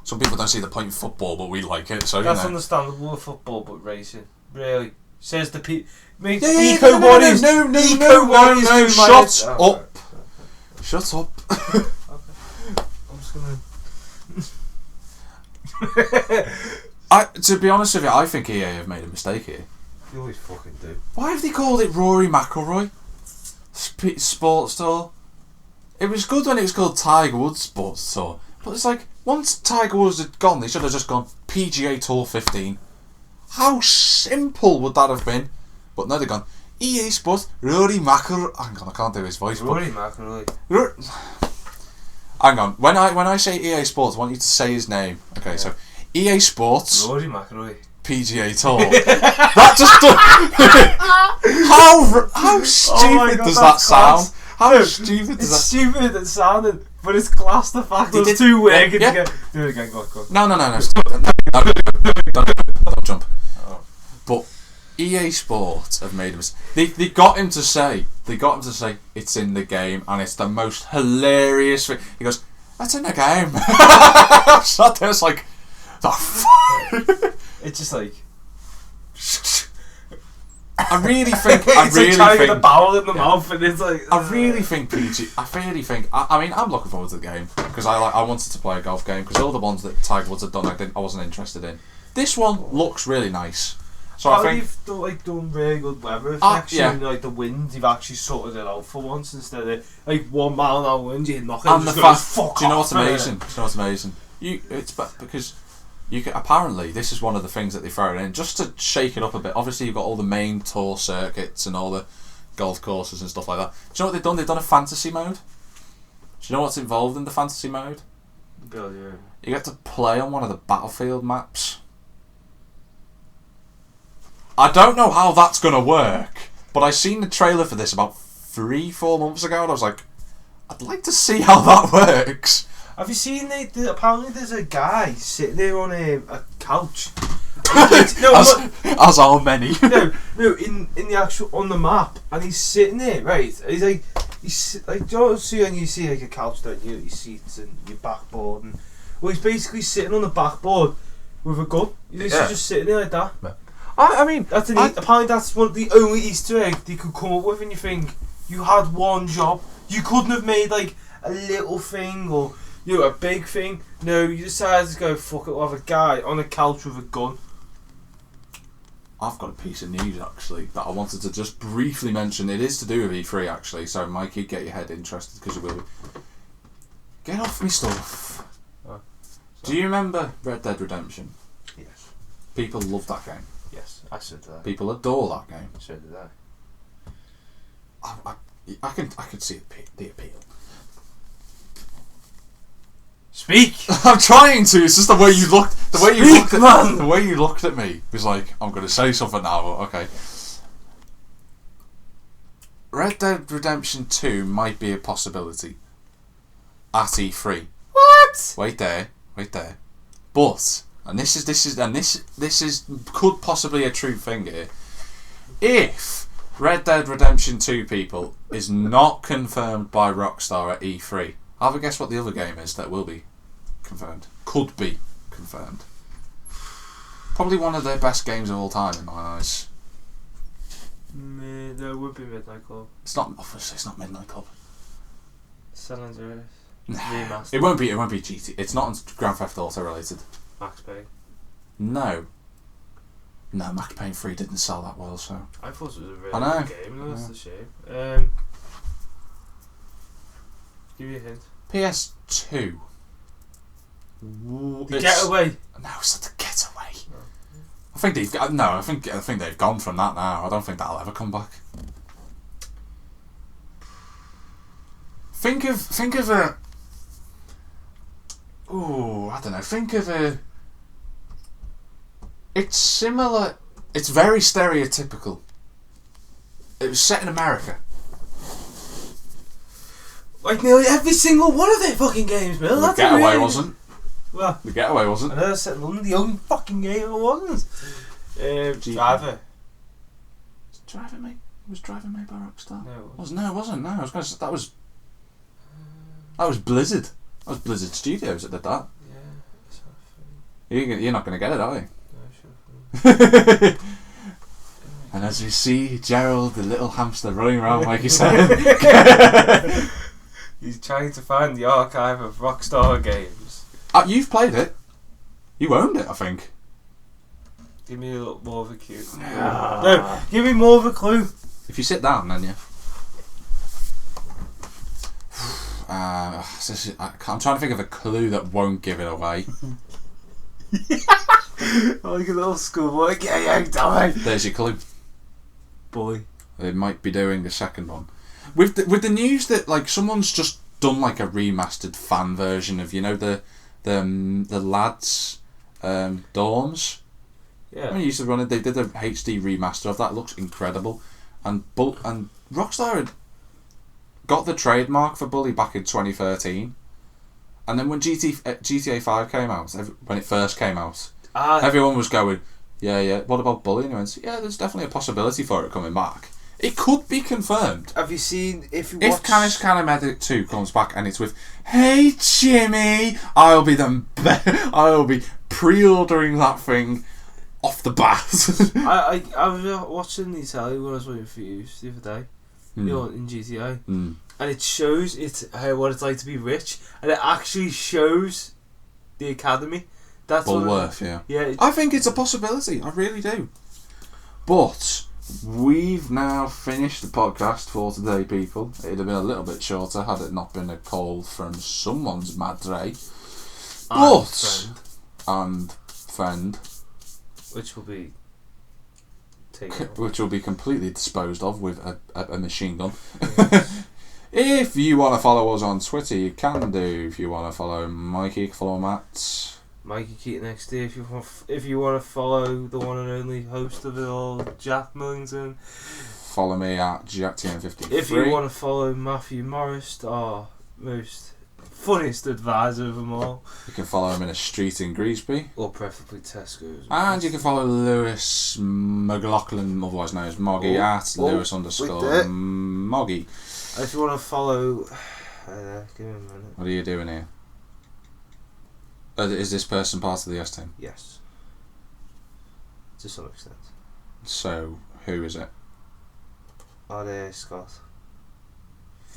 Some people don't see the point in football, but we like it, so that's understandable with football, but racing. Really. Says the people... No, shut up. Shut up. Okay. I'm just gonna... To be honest with you, I think EA have made a mistake here. You always fucking do. Why have they called it Rory McIlroy Sports Tour? It was good when it was called Tiger Woods Sports Tour, but it's like, once Tiger Woods had gone, they should have just gone PGA Tour 15. How simple would that have been? But no, they've gone EA Sports Rory McIlroy. Hang on, I can't do his voice. Rory McIlroy. Hang on, when I say EA Sports, I want you to say his name. Okay, so EA Sports Rory McIlroy PGA Tour. That just how stupid does that sound? How stupid does that sound? It's stupid it sounded, but it's class the fact there's two working together. Do it again, go on. No. Don't jump. Oh. But EA Sports have made a mistake. They got him to say it's in the game, and it's the most hilarious thing. He goes, that's in the game. So there's like, the fuck. It's just like, I really think the barrel in the mouth, and it's like. I mean, I'm looking forward to the game because I wanted to play a golf game because all the ones that Tiger Woods had done, I wasn't interested in. This one looks really nice. So I think you've done really good weather effects. And like the wind, you've actually sorted it out for once instead of like 1 mile an hour wind. You're knocking. And the fact, do you know what's amazing? It's because. Apparently, this is one of the things that they throw in just to shake it up a bit. Obviously, you've got all the main tour circuits and all the golf courses and stuff like that. Do you know what they've done? They've done a fantasy mode. Do you know what's involved in the fantasy mode? You get to play on one of the battlefield maps. I don't know how that's going to work, but I seen the trailer for this about 3-4 months ago, and I was like, I'd like to see how that works. Have you seen apparently there's a guy sitting there on a couch. As are many. No, in the actual, on the map, and he's sitting there, right? He's like, do you see when you see like a couch, don't you? Your seats and your backboard, and well, he's basically sitting on the backboard with a gun. He's just sitting there like that. I mean, apparently that's one of the only Easter egg they could come up with, and you think you had one job. You couldn't have made like a little thing or a big thing. No, you decided to go fuck it. We'll have a guy on a couch with a gun. I've got a piece of news actually that I wanted to just briefly mention. It is to do with E3 actually, so Mikey, get your head interested because you will be. Get off me stuff. Oh, do you remember Red Dead Redemption? Yes. People love that game. Yes, I said that. People adore that game. So did I. I could see the appeal. Speak. I'm trying to. It's just the way you looked. The way you looked at man. The way you looked at me was like, I'm going to say something now. Okay. Red Dead Redemption 2 might be a possibility at E3. What? Wait there. But this is could possibly a true thing here. If Red Dead Redemption 2 people is not confirmed by Rockstar at E3, have a guess what the other game is that will be confirmed. Could be confirmed. Probably one of their best games of all time in my eyes. No, it would be Midnight Club. It's not. Obviously, it's not Midnight Club. San Andreas. No, Remastered. it won't be GT. It's not Grand Theft Auto related. Max Payne. No, Max Payne 3 didn't sell that well, so. I thought it was a really I know. good game. That's the shame. Give me a hint. PS2. The Getaway. No, it's not the Getaway. I think they've got, no. I think they've gone from that now. I don't think that'll ever come back. Think of a. Ooh, I don't know. Think of a. It's similar. It's very stereotypical. It was set in America. Like nearly every single one of their fucking games, Bill. The Getaway wasn't. Well, The Getaway wasn't. I know it's set in London. The only fucking game it wasn't. Driver. Was Driver made by Rockstar? No, it wasn't. No, I was going to say that was Blizzard. That was Blizzard Studios that did that. Yeah. You're not going to get it, are you? No, sure. And as we see Gerald, the little hamster, running around like you said. He's trying to find the archive of Rockstar games. You've played it. You owned it, I think. Give me a little more of a cue. No, give me more of a clue. If you sit down, then yeah. I'm trying to think of a clue that won't give it away. Like a little schoolboy. Yeah, dummy. There's your clue. Bully. They might be doing a second one. With the news that like someone's just done like a remastered fan version of the lads dorms. Yeah. When you used to run it, they did a HD remaster of that. It looks incredible, and Rockstar had got the trademark for Bully back in 2013, and then when GTA 5 came out, when it first came out, everyone was going, yeah. What about Bully? And he went, yeah, there's definitely a possibility for it coming back. It could be confirmed. Have you seen if Canis Medic 2 comes back and it's with, hey Jimmy, I'll be pre-ordering that thing off the bat. I was watching the telly when I was waiting for you the other day. In GTA, and it shows what it's like to be rich, and it actually shows the academy. That's Bulworth, yeah. I think it's a possibility. I really do. But we've now finished the podcast for today, people. It'd have been a little bit shorter had it not been a call from someone's madre. And friend. Which will be which will be completely disposed of with a machine gun. Yes. If you want to follow us on Twitter, you can do. If you want to follow Mikey, follow Matt. Mikey Keating XD. If you want to follow the one and only host of it all, Jack Millington. Follow me at JackTM53. If you want to follow Matty Morris, our most funniest advisor of them all, you can follow him in a street in Greasby, or preferably Tesco's. And you can follow Lewis McLachlan, otherwise known as Moggy, at Lewis_Moggy. If you want to follow, give me a minute. What are you doing here? Is this person part of the S team? Yes, to some extent. So, who is it? Scott.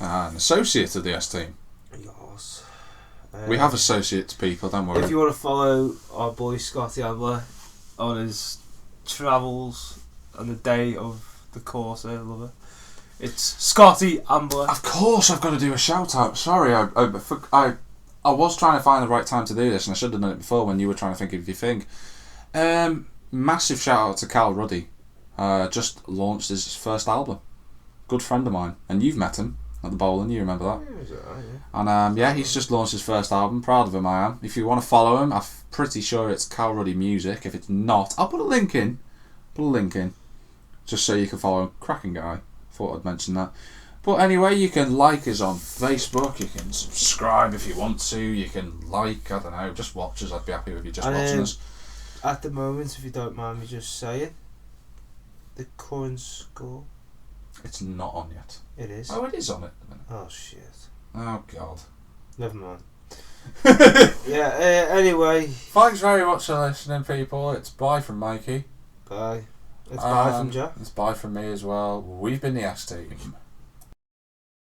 An associate of the S team. Yes. We have associates, people, don't worry. If you want to follow our boy Scotty Ambler on his travels on the day of the course, I love it. It's Scotty Ambler. Of course, I've got to do a shout out. Sorry, I was trying to find the right time to do this, and I should have done it before when you were trying to think of your thing. Massive shout out to Cal Ruddy. Just launched his first album. Good friend of mine, and you've met him at the bowling. You remember that? Yeah. And he's just launched his first album. Proud of him, I am. If you want to follow him, I'm pretty sure it's Cal Ruddy Music. If it's not, I'll put a link in. Just so you can follow him. Cracking guy. Thought I'd mention that. But anyway, you can like us on Facebook. You can subscribe if you want to. You can just watch us. I'd be happy with you just watching us. At the moment, if you don't mind me just saying, the current score. It's not on yet. It is. Oh, it is on it. Oh shit. Oh god. Never mind. Anyway. Thanks very much for listening, people. It's bye from Mikey. Bye. It's bye from Jack. It's bye from me as well. We've been the S team.